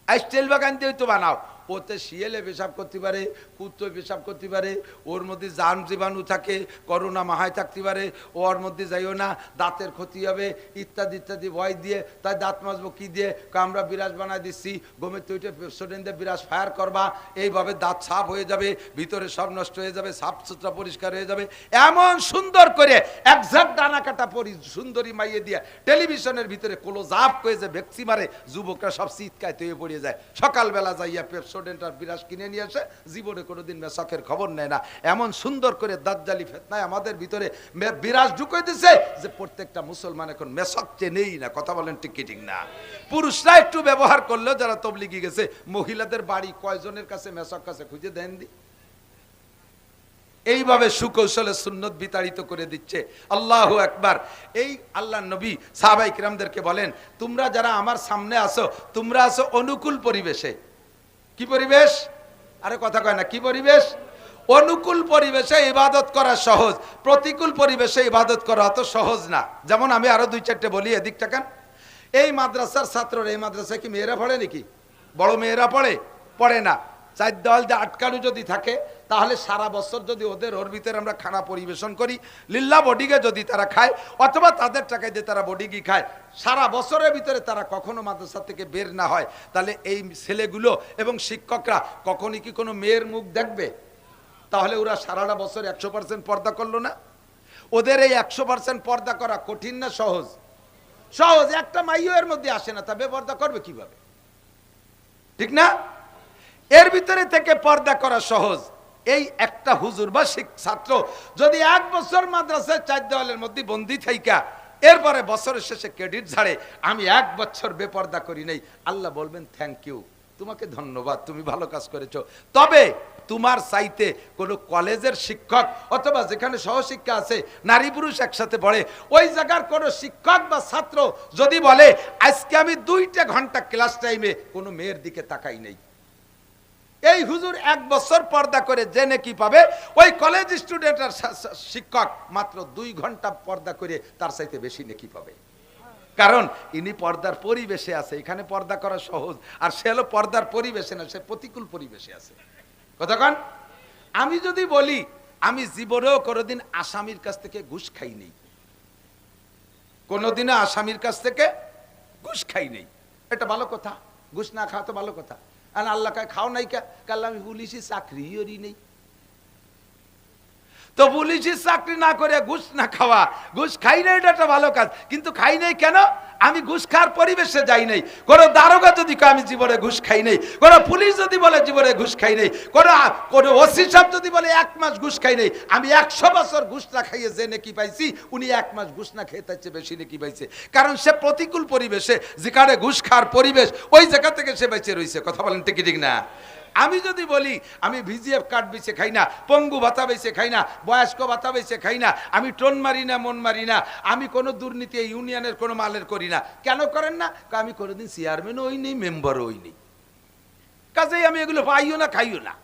আইস্টাইল বাগান দিয়ে তো বানাও। ওতে শিয়ালে পেশাব করতে পারে, কুত্তো পেশাব করতে পারে, ওর মধ্যে জার্ম জীবাণু থাকে, করোনা মাহায় থাকতে পারে, ওর মধ্যে যাইও না, দাঁতের ক্ষতি হবে ইত্যাদি ইত্যাদি ভয় দিয়ে। তাই দাঁত মাজবো কি দিয়ে, আমরা বিরাজ বানাই দিচ্ছি, গমের তৈরি পেপসোডেন দিয়ে বিরাজ ফায়ার করবা, এইভাবে দাঁত সাফ হয়ে যাবে, ভিতরে সব নষ্ট হয়ে যাবে, সাফ সুতরা পরিষ্কার হয়ে যাবে। এমন সুন্দর করে একজাক্ট ডানা কাটা সুন্দরী মাইয়ে দিয়ে টেলিভিশনের ভিতরে ক্লোজ আপ করে যে ভেক্সি মারে, যুবকরা সব চিৎকায় তৈরি পড়ে যায়। সকালবেলা যাইয়া পেপসোডেন্টার বিরাজ কিনে নিয়ে আসে, জীবনে কোনোদিন মেসাকের খবর নেয় না। এমন সুন্দর করে দাজ্জালি ফিতনায় আমাদের ভিতরে বিরাজ ঢুকে দিছে যে প্রত্যেকটা মুসলমান এখন মেসাক চেনেই না। কথা বলেন ঠিক কি ঠিক না? পুরুষরা একটু ব্যবহার করলেও যারা তবলিগি গেছে, মহিলাদের বাড়ি কয়জনের কাছে মেসাক কাছে খুঁজে দেন দি। এইভাবে সুকৌশলে সুন্নত বিতাড়িত করে দিচ্ছে। আল্লাহু আকবার। এই আল্লাহর নবী সাহাবায়ে কিরামদেরকে বলেন, তোমরা যারা আমার সামনে আসো, তোমরা আসো অনুকূল পরিবেশে। কি পরিবেশ? আরে কথা কয় না, কি পরিবেশ? অনুকূল পরিবেশে ইবাদত করা সহজ, প্রতিকূল পরিবেশে ইবাদত করা অত সহজ না। যেমন আমি আরো 2-4টে বলি, এদিক তাকান। এই মাদ্রাসার ছাত্ররা, এই মাদ্রাসায় কি মেয়েরা পড়ে নাকি? বড় মেয়েরা পড়ে না। 4 দেওয়াল দিয়ে আটকানো যদি থাকে, তাহলে সারা বছর যদি ওর ভিতরে আমরা খানা পরিবেশন করি, লিল্লা বডিগে যদি তারা খায়, অথবা তাদের টাকায় দিয়ে তারা বডিগি খায়, সারা বছরের ভিতরে তারা কখনো মাদ্রাসা থেকে বের না হয়, তাহলে এই ছেলেগুলো এবং শিক্ষকরা কখনই কি কোনো মেয়ের মুখ দেখবে? তাহলে ওরা সারাটা বছর 100% পর্দা করলো না? ওদের এই 100% পর্দা করা কঠিন না সহজ? সহজ। একটা মাইও এর মধ্যে আসে না, তবে পর্দা করবে কিভাবে? ঠিক না? এর ভিতরে থেকে পর্দা করা সহজ। এই একটা হুজুর বা ছাত্র যদি 1 বছর মাদ্রাসায় 4 দেওয়ালের মধ্যে বন্দী থাইকা এরপরে বছরের শেষে ক্রেডিট ছাড়ে, আমি 1 বছর বেপর্দা করি নাই, আল্লাহ বলবেন থ্যাংক ইউ, তোমাকে ধন্যবাদ, তুমি ভালো কাজ করেছো। তবে তোমার চাইতে কোন কলেজের শিক্ষক অথবা যেখানে সহশিক্ষা আছে, নারী পুরুষ একসাথে পড়ে, ওই জায়গার কোন শিক্ষক বা ছাত্র যদি বলে আজকে আমি 2টা ঘন্টা ক্লাস টাইমে কোনো মেয়ের দিকে তাকাই নাই, এই হুজুর 1 বছর পর্দা করে জেনে কি পাবে, ওই কলেজ স্টুডেন্ট আর শিক্ষক মাত্র 2 ঘন্টা পর্দা করে তার চাইতে বেশি নেকি পাবে। কারণ ইনি পর্দার পরিবেশে আছে, এখানে পর্দা করা সহজ, আর সে হলো পর্দার পরিবেশে না, সে প্রতিকূল পরিবেশে আছে। কতক্ষণ? আমি যদি বলি আমি জীবনেও কোনোদিন আসামির কাছ থেকে ঘুষ খাই নেই, কোনোদিনও আসামির কাছ থেকে ঘুষ খাই নেই, এটা ভালো কথা। ঘুষ না খাওয়া তো ভালো কথা। আর আল্লাহ কায় খাও নাই কাল আমি পুলিশি চাকরিও নেই, তো পুলিশি চাকরি না করে ঘুষ না খাওয়া, ঘুষ খাই নাই, এটা একটা ভালো কাজ। কিন্তু খাই নাই কেন? আমি ঘুষ খাওয়ার পরিবেশে যাই নাই। কোন দারোগা যদি আমি জীবনে ঘুষ খাই নাই, কোন পুলিশ যদি বলে জীবনে ঘুষ খাই নাই, কোন ওসি সাহেব যদি বলে 1 মাস ঘুষ খাই নাই, আমি 100 বছর ঘুষ না খাইয়ে যে নেকি পাইছি, উনি 1 মাস ঘুষ না খেয়ে তার চেয়ে বেশি নেকি পাইছে। কারণ সে প্রতিকূল পরিবেশে, যেখানে ঘুষ খাওয়ার পরিবেশ, ওই জায়গা থেকে সে বেঁচে রয়েছে। কথা বলেন ঠিক ঠিক না? আমি যদি বলি আমি ভিজিএফ কার্ড বেচে খাই না, পঙ্গু ভাতা বেচে খাই না, বয়স্ক ভাতা বেচে খাই না, আমি টোন মারি না, মন মারি না, আমি কোনো দুর্নীতি ইউনিয়নের কোনো মালের করি না, কেন করেন না? আমি কোনোদিন চেয়ারম্যানও হই নেই, মেম্বারও হই নেই, কাজেই আমি এগুলো পাইও না, খাইও না।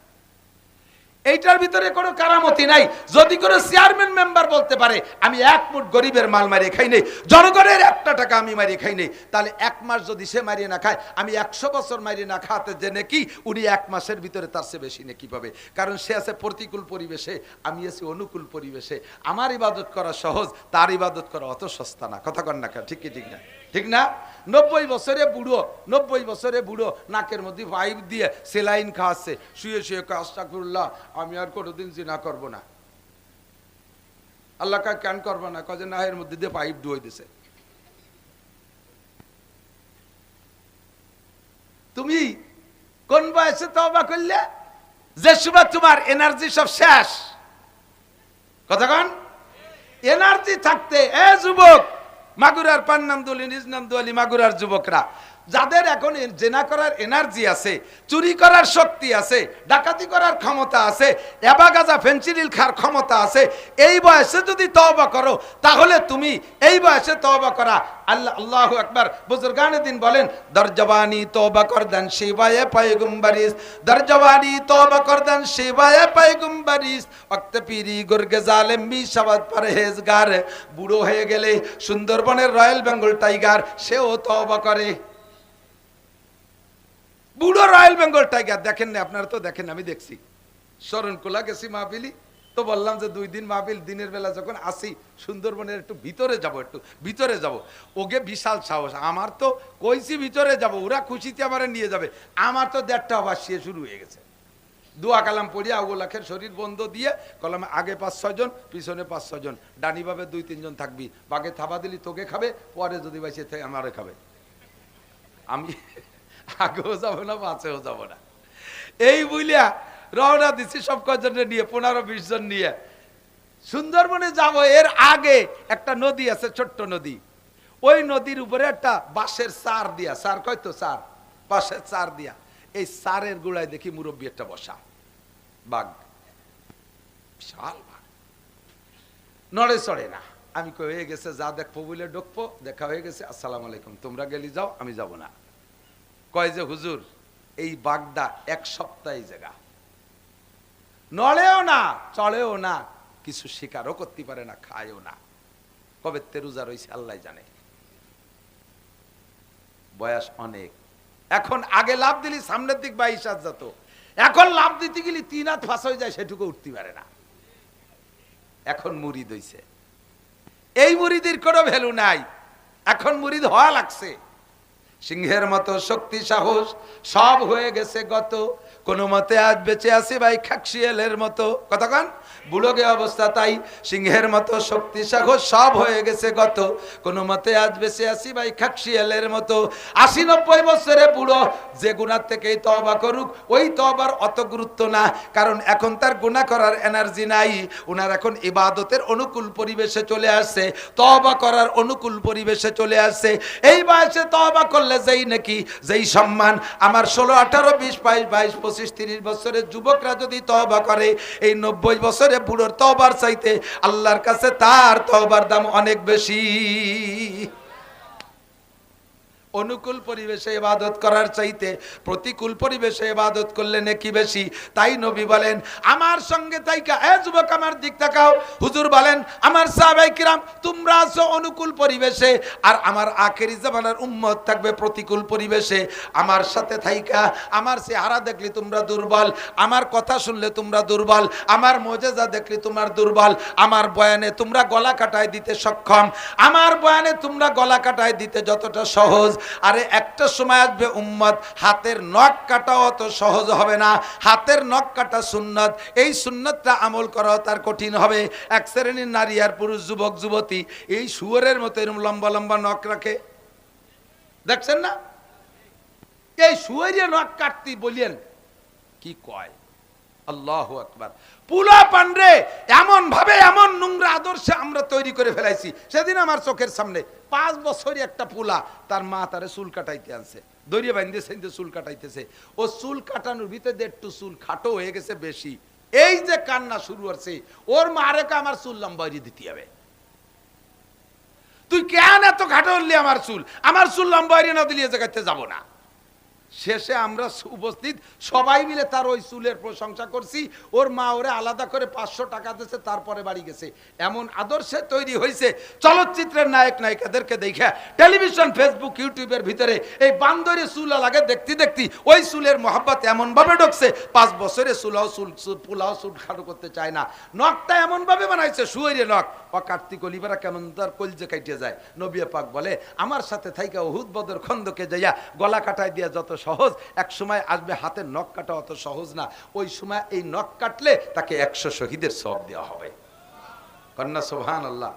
এইটার ভিতরে কোনো কারামতি নাই। যদি কোনো চেয়ারম্যান মেম্বার বলতে পারে আমি 1 মুঠ গরিবের মাল মারিয়ে খাই নেই, জনগণের 1টা টাকা আমি মারিয়ে খাই নেই, তাহলে 1 মাস যদি সে মারিয়ে না খায়, আমি 100 বছর মারিয়ে না খাওয়াতে যে নেকি, উনি 1 মাসের ভিতরে তার চেয়ে বেশি নেকি পাবে। কারণ সে আছে প্রতিকূল পরিবেশে, আমি আছি অনুকূল পরিবেশে। আমার ইবাদত করা সহজ, তার ইবাদত করা অত সস্তা না। কথা কন না? ঠিক কি ঠিক না? ঠিক না? 90 বছরে বুড়ো নাকের মধ্যে পাইপ দিয়ে সেলাইন খাওয়াচ্ছে, শুয়ে শুয়ে আস্তাগফিরুল্লাহ, আমি আর কোনোদিন জিনা করব না। আল্লাহ কা কেন করবো না? কাজে না, এর মধ্যে দিয়ে পাইপ ডুয়ে দিছে। তুমি কোন বয়সে তওবা করলে? যে সময় তোমার এনার্জি সব শেষ। কথা কন? এনার্জি থাকতে, এ যুবক, মাগুরার পান্নামদুলি, নিজ নামদুয়ালি মাগুরার যুবকরা, যাদের এখন জেনা করার এনার্জি আছে, চুরি করার শক্তি আছে, ডাকাতি করার ক্ষমতা আছে, এবাগাজা ফেন্সিডিল খাওয়ার ক্ষমতা আছে, এই বয়সে যদি তওবা করো তাহলে তুমি এই বয়সে তওবা করা। আল্লাহ আল্লাহু আকবার। বুজুর্গানে দিন বলেন, দরজওয়ানি তওবা করদান শিবায়ে পয়গম্বরিস, দরজওয়ানি তওবা করদান শিবায়ে পয়গম্বরিস, ওয়াক্ত পীরি গুরগে জালেম মি শাবাদ পরহেজগার। বুড়ো হয়ে গেলে সুন্দরবনের রয়্যাল বেঙ্গল টাইগার সেও তওবা করে। বুড়ো রয়্যাল বেঙ্গল টাইগার দেখেন না আপনারা? তো দেখেন, আমি দেখছি। শরণখোলা গেছি মাহফিলি, তো বললাম যে 2 দিন মাহফিল, দিনের বেলা যখন আসি সুন্দরবনের একটু ভিতরে যাব, ওকে বিশাল সাহস। আমার তো কইছি ভিতরে যাব, ওরা খুশিতে আমার নিয়ে যাবে, আমার তো 1:30টা বাসিয়ে শুরু হয়ে গেছে। দোয়া কালাম পড়িয়া ওগুলাখের শরীর বন্ধ দিয়ে কলামে আগে 5-6 জন, পিছনে 5-6 জন, ডানি ভাবে 2-3 জন থাকবি। বাগে থাবা দিলি তোকে খাবে, পরে যদি বাইসে থাকে আমারে খাবে। আমি আগেও যাব না, পাঁচেও যাব না। এই বুঝলিয়া রওনা দিছি সব কজনের নিয়ে, 15-20 জন নিয়ে সুন্দরবনে যাব। এর আগে একটা নদী আছে, ছোট্ট নদী। ওই নদীর উপরে একটা বাঁশের চার দিয়া, চার কয়তো চার, বাঁশের চার দিয়া, এই চারের গোড়ায় দেখি মুরব্বী একটা বসা, বাঘ, বিশাল বাঘ, নড়ে চড়ে না। আমি কই হয়ে গেছে, যা দেখবো বলে ঢুকবো, দেখা হয়ে গেছে, আসসালামু আলাইকুম, তোমরা গেলি যাও, আমি যাব না। কয় যে হুজুর এই বাঘটা 1 সপ্তাহ এই জায়গা, নড়েও না চড়েও না, কিছু শিকারও করতে পারে না, খায়ও না। কবে তেরুজা রয়েছে আল্লাহ জানে, বয়স অনেক। এখন আগে লাভ দিলি সামনের দিক 22 হাত যেত, এখন লাভ দিতে গেলি 3 হাত ফাঁস হয়ে যায়, সেটুকু উঠতে পারে না। এখন মুরিদ হইছে, এই মুরিদের কোনো ভ্যালু নাই, এখন মুরিদ হওয়া লাগছে। সিংহের মতো শক্তি সাহস সব হয়ে গেছে গত, কোনো মতে আজ বেঁচে আছি ভাই খাকশিয়ালের মতো। কতক্ষণ বুড়োগে অবস্থা তাই, সিংহের মতো শক্তি সাহস সব হয়ে গেছে গত, কোনো মতে আজ বেঁচে আছি ভাই খাকশিয়ালের মতো। 80-90 বছরে বুড়ো, যে গুনার থেকেই তওবা করুক, ওই তওবার অত গুরুত্ব না, কারণ এখন তার গুনাহ করার এনার্জি নাই। ওনার এখন ইবাদতের অনুকূল পরিবেশে চলে আসছে, তওবা করার অনুকূল পরিবেশে চলে আসছে। এই বয়সে তওবা করলে যেই নাকি, যেই সম্মান আমার 16, 18, 20, 22, 25, 30 বছরের যুবকরা যদি তওবা করে, এই 90 বছরে বুড়োর তওবার চাইতে আল্লাহর কাছে তার তওবার দাম অনেক বেশি। অনুকূল পরিবেশে ইবাদত করার চাইতে প্রতিকূল পরিবেশে ইবাদত করলে নেকি বেশি। তাই নবী বলেন, আমার সঙ্গে তাইকা, এ যুবক আমার দিক তাকাও। হুজুর বলেন, আমার সাহাবায়ে কিরাম তোমরা আছো অনুকূল পরিবেশে, আর আমার আখেরি জামানার উম্মত থাকবে প্রতিকূল পরিবেশে। আমার সাথে থাইকা, আমার চেহারা দেখলে তোমরা দুর্বল, আমার কথা শুনলে তোমরা দুর্বল, আমার মুজিজা দেখলে তোমরা দুর্বল, আমার বয়ানে তোমরা গলা কাটায় দিতে সক্ষম, আমার বয়ানে তোমরা গলা কাটায় দিতে যতটা সহজ, আরে একটা সময় আসবে উম্মত হাতের নখ কাটাও অত সহজ হবে না। হাতের নখ কাটা সুন্নত, এই সুন্নতটা আমল করা তার কঠিন হবে। এক শ্রেণীর নারী আর পুরুষ, যুবক যুবতী এই শুয়োরের মতো এরকম লম্বা লম্বা নখ রাখে, দেখছেন না? এই শুয়োরের নখ কাটতে বলিয়েন কি কয়, আল্লাহু আকবার। পুলা পান্ডে এমন ভাবে, এমন নোংরা আদর্শে আমরা তৈরি করে ফেলাইছি। সেদিন আমার চোখের সামনে 5 বছরই একটা পুলা, তার মা তারে চুল কাটাইতে আনছে, দড়িয়ে বাঁধতেছে, চুল কাটাইতেছে। ও চুল কাটানোর ভিতরে একটু চুল খাটো হয়ে গেছে বেশি, এই যে কান্না শুরু হচ্ছে, ওর মারে কা আমার চুল লম্বা দিতে হবে। তুই কেন এত খাটো হলি আমার চুল লম্বা না দিলে জায়গাতে যাবো না। শেষে আমরা উপস্থিত সবাই মিলে তার ওই চুলের প্রশংসা করছি। ওর মা ওরে আলাদা করে 500 টাকা দিয়েছে, তারপরে বাড়ি গেছে। এমন আদর্শে তৈরি হয়েছে, চলচ্চিত্রের নায়ক নায়িকাদেরকে দেখে, টেলিভিশন, ফেসবুক, ইউটিউবের ভিতরে এই বান্দরে চুলা লাগে দেখতে দেখতে ওই চুলের মহব্বত এমন ভাবে ঢুকছে, 5 বছরে পোলাও চুল খাটো করতে চায় না। নখটা এমন ভাবে বানাইছে, শুয়োরে নখ, ও কার্তিক অলিভারা কেমন তার কলজে কাটিয়ে যায়। নবী পাক বলে, আমার সাথে থাইকা উহুদ বদর খন্দকে যাইয়া গলা কাটায় দিয়া যত সহজ, এক সময় আসবে হাতের নখ কাটা অত সহজ না। ওই সময় এই নখ কাটলে তাকে 100 শহীদের সওয়াব দেওয়া হবে। কন্যা সুবহানাল্লাহ।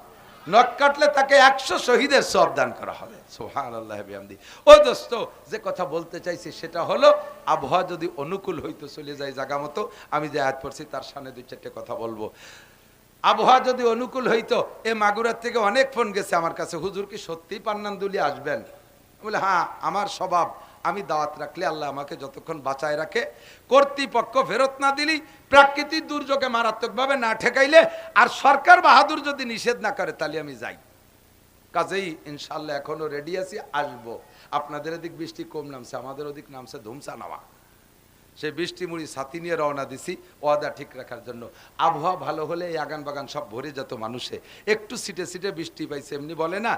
নখ কাটলে তাকে 100 শহীদের সওয়াব দান করা হবে। সুবহানাল্লাহ বিহামদি। ও দোস্ত, যে কথা বলতে চাইছি সেটা হলো, আবহাওয়া যদি অনুকূল হইতো চলে যায় জায়গা মতো, আমি যে আয়াত পড়ছি তার সামনে 2-4টে কথা বলবো। আবহাওয়া যদি অনুকূল হইতো, এ মাগুরার থেকে অনেক ফোন গেছে আমার কাছে, হুজুর কি সত্যি পান্নান দুলি আসবেন? বলে হ্যাঁ আমার স্বভাব, আমি দাওয়াত রাখলে আল্লাহ আমাকে যতক্ষণ বাঁচায় রাখে, কর্তৃপক্ষ ফেরত না দিলি, প্রাকৃতিক দুর্যোগে মারাত্মকভাবে না ঠেকাইলে, আর সরকার বাহাদুর যদি নিষেধ না করে তাহলে আমি যাই। কাজেই ইনশাল্লাহ এখনো রেডি আছি, আসবো। আপনাদের এদিক বৃষ্টি কম নামছে, আমাদের ওদিক নামছে ধুমসা নামা। সেই বৃষ্টি মুড়ি ছাতি নিয়ে রওনা দিছি ওয়াদা ঠিক রাখার জন্য। আবহাওয়া ভালো হলে এই আগান বাগান সব ভরে যেত মানুষে। একটু সিটে সিটে বৃষ্টি পাইছে, এমনি বলে না,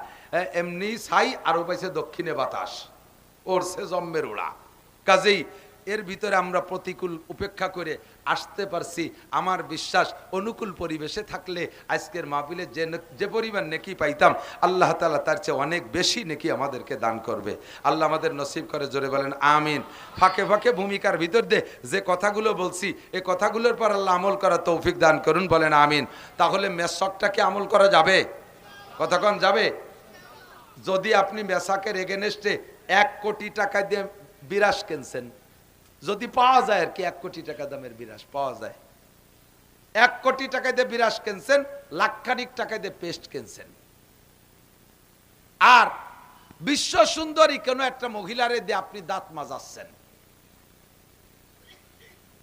এমনি ছাই, আরো পাইছে দক্ষিণে বাতাস, ওরছে জম্মের উড়া। কাজেই এর ভিতরে আমরা প্রতিকূল উপেক্ষা করে আসতে পারছি। আমার বিশ্বাস অনুকূল পরিবেশে থাকলে আজকের মাহফিলে যে পরিমাণ নেকি পাইতাম, আল্লাহ তাআলা তার চেয়ে অনেক বেশি নেকি আমাদেরকে দান করবে। আল্লাহ আমাদের নসিব করে, জোরে বলেন আমিন। ফাঁকে ফাঁকে ভূমিকার ভিতর দিয়ে যে কথাগুলো বলছি, এই কথাগুলোর পর আল্লাহ আমল করার তৌফিক দান করুন, বলেন আমিন। তাহলে মেসকটাকে আমল করা যাবে, কতক্ষণ যাবে? যদি আপনি মেসাকের এগেনস্টে 1 কোটি টাকা দিয়ে বিরাস কিনছেন, যদি পাওয়া যায় আর কি, 1 কোটি টাকা দামের বিরাস পাওয়া যায়, 1 কোটি টাকা দিয়ে বিরাস কিনছেন, লাখখানিক টাকা দিয়ে পেস্ট কিনছেন, আর বিশ্ব সুন্দরী কোনো একটা মহিলারে দিয়ে আপনি দাঁত মাজাচ্ছেন,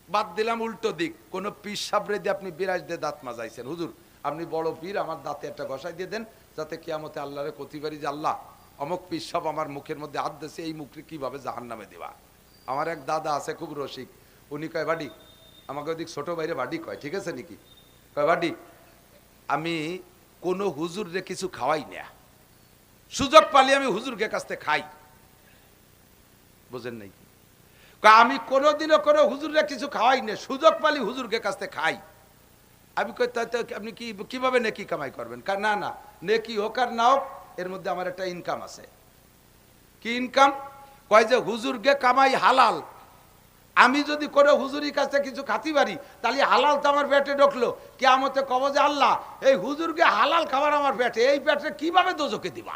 বাদ দিলাম উল্টো দিক, কোন পীর সাবরে দিয়ে আপনি বিরাস দিয়ে দাঁত মাজাইছেন, হুজুর আপনি বড় পীর, আমার দাঁতে একটা ঘষাই দিয়ে দেন, যাতে কিয়ামতে আল্লাহরে কতি পারি যে আল্লাহ অমুক পীর সাহেব আমার মুখের মধ্যে হাত দিয়েছে, এই মুখে কিভাবে জাহান্নামে দিবা। আমার এক দাদা আছে খুব রসিক, উনি কয় বাড়ি, আমাকে ওদিক ছোট বাইরে বাড়ি কয়, ঠিক আছে নাকি, কয় বাড়ি আমি কোনো হুজুরে কিছু খাওয়াই না, সুযোগ পালি আমি হুজুরকে কাছ থেকে খাই, বুঝেন নাই? আমি কোনোদিনও কোনো হুজুরে কিছু খাওয়াই না, সুযোগ পালি হুজুরকে কাছ থেকে খাই। আমি কই আপনি কিভাবে নেকি কামাই করবেন? না না, নেকি হোক আর না হোক, এর মধ্যে আমার একটা ইনকাম আছে। কি ইনকাম? কয় যে হুজুরকে কামাই হালাল, আমি যদি কোনো হুজুরির কাছে কিছু খাতি পারি তাহলে হালাল তো আমার পেটে ঢুকলো, কিয়ামতে কব যে আল্লাহ এই হুজুরকে হালাল খাবার আমার পেটে, এই পেটে কিভাবে দোজকে দিবা।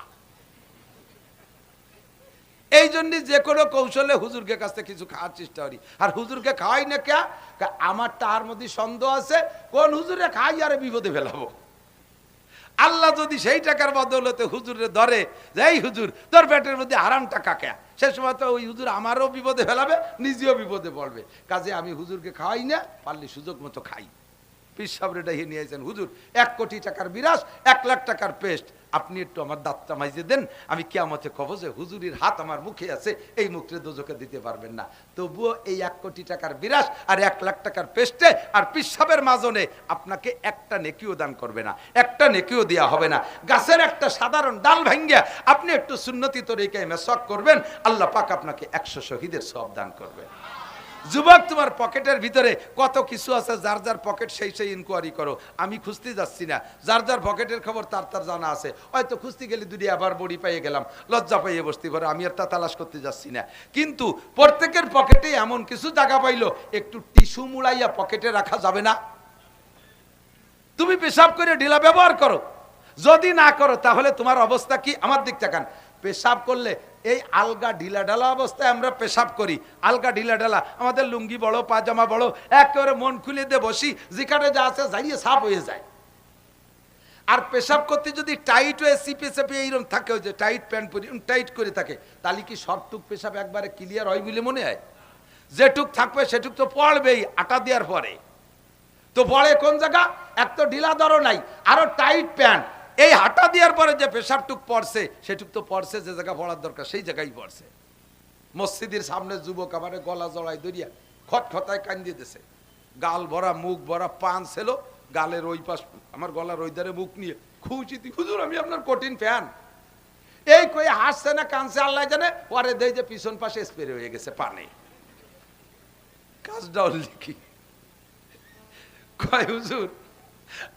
এই জন্য যে কোনো কৌশলে হুজুরকে কাছ থেকে কিছু খাওয়ার চেষ্টা করি। আর হুজুরকে খাওয়াই না কে? আমার তার মধ্যে সন্দেহ আছে কোন হুজুরে খাই আর বিপদে ফেলাবো। আল্লাহ যদি সেই টাকার বদৌলতে হুজুরে ধরে যে এই হুজুর তোর পেটের মধ্যে হারাম টাকা কে, সে সময় তো ওই হুজুর আমারও বিপদে ফেলাবে, নিজেও বিপদে পড়বে। কাজে আমি হুজুরকে খাওয়াই না, পারলে সুযোগ মতো খাই। পীর সাহেব ডাইয়ে নিয়ে আসেন, হুজুর 1 কোটি টাকার বিরাস, 1 লাখ টাকার পেস্ট, আপনি একটু আমার দাঁতটা মাইজে দেন, আমি কিয়ামতে কব যে হুজুরির হাত আমার মুখে আছে, এই মুখে দোজকে দিতে পারবেন না। তবুও এই 1 কোটি টাকার বিরাস আর 1 লাখ টাকার পেস্টে আর পীর সাহেবের মাজনে আপনাকে একটা নেকিও দান করবে না, একটা নেকিও দেওয়া হবে না। গাছের একটা সাধারণ ডাল ভাঙ্গিয়া আপনি একটু সুন্নতি তরিকায় মেসওয়াক করবেন, আল্লাহ পাক আপনাকে 100 শহীদের সওয়াব দান করবে। যুবক, তোমার পকেটের ভিতরে কত কিছু আছে, যার যার পকেট সেই সেই ইনকোয়ারি করো, আমি খুঁজতে যাচ্ছি না, যার যার পকেটের খবর তার তার জানা আছে। হয়তো খুঁজতে গেলে দুটি আবার বড়ি পাইয়ে গেলাম, লজ্জা পাইয়ে বসতে পারে, আমি আর তা তালাশ করতে যাচ্ছি না। কিন্তু প্রত্যেকের পকেটে এমন কিছু জায়গা পাইলো, একটু টিস্যু মুড়াইয়া পকেটে রাখা যাবে না? তুমি পেশাব করে ঢিলা ব্যবহার করো, যদি না করো তাহলে তোমার অবস্থা কি? আমার দিক তাকান, পেশাব করলে এই আলগা ঢিলা ঢালা অবস্থায় আমরা পেশাব করি, আলগা ঢিলা ঢালা, আমাদের লুঙ্গি বড় পাজামা বড়, একেবারে মন খুলে দিয়ে বসি, যেখানে যা আছে যাইয়ে সাফ হয়ে যায়। আর পেশাব করতে যদি টাইট হয়ে চিপে চেপে এইরকম থাকে, ওই যে টাইট প্যান্ট পরি টাইট করে থাকে, তাহলে কি সবটুক পেশাব একবারে ক্লিয়ার হয় বলে মনে হয়? যেটুক থাকবে সেটুক তো পড়বেই আটা দেওয়ার পরে। তো পড়ে কোন জায়গা? এক তো ঢিলা ধরো নাই, আরো টাইট প্যান্ট, এই হাঁটা দেওয়ার পরে যে পেশাবটুক পড়ছে সেটুক তো পড়ছে, যে জায়গা পড়ার দরকার সেই জায়গায় পড়ছে। মসজিদের সামনে যুবক আমার গলা জড়াই ধরিয়া খটখটায় কান্দিয়ে দিয়েছে, গাল ভরা মুখ ভরা পান ছিল, গালের ওই পাশ আমার গলার ওই ধারে মুখ নিয়ে খুঁজিতি, হুজুর আমি আপনার কঠিন ফ্যান। এই কই হাসছে না কানছে আল্লাহ জানে, পরে দেই যে পিছন পাশে স্প্রে হয়ে গেছে পানে। কাজটাও লিখি, কয় হুজুর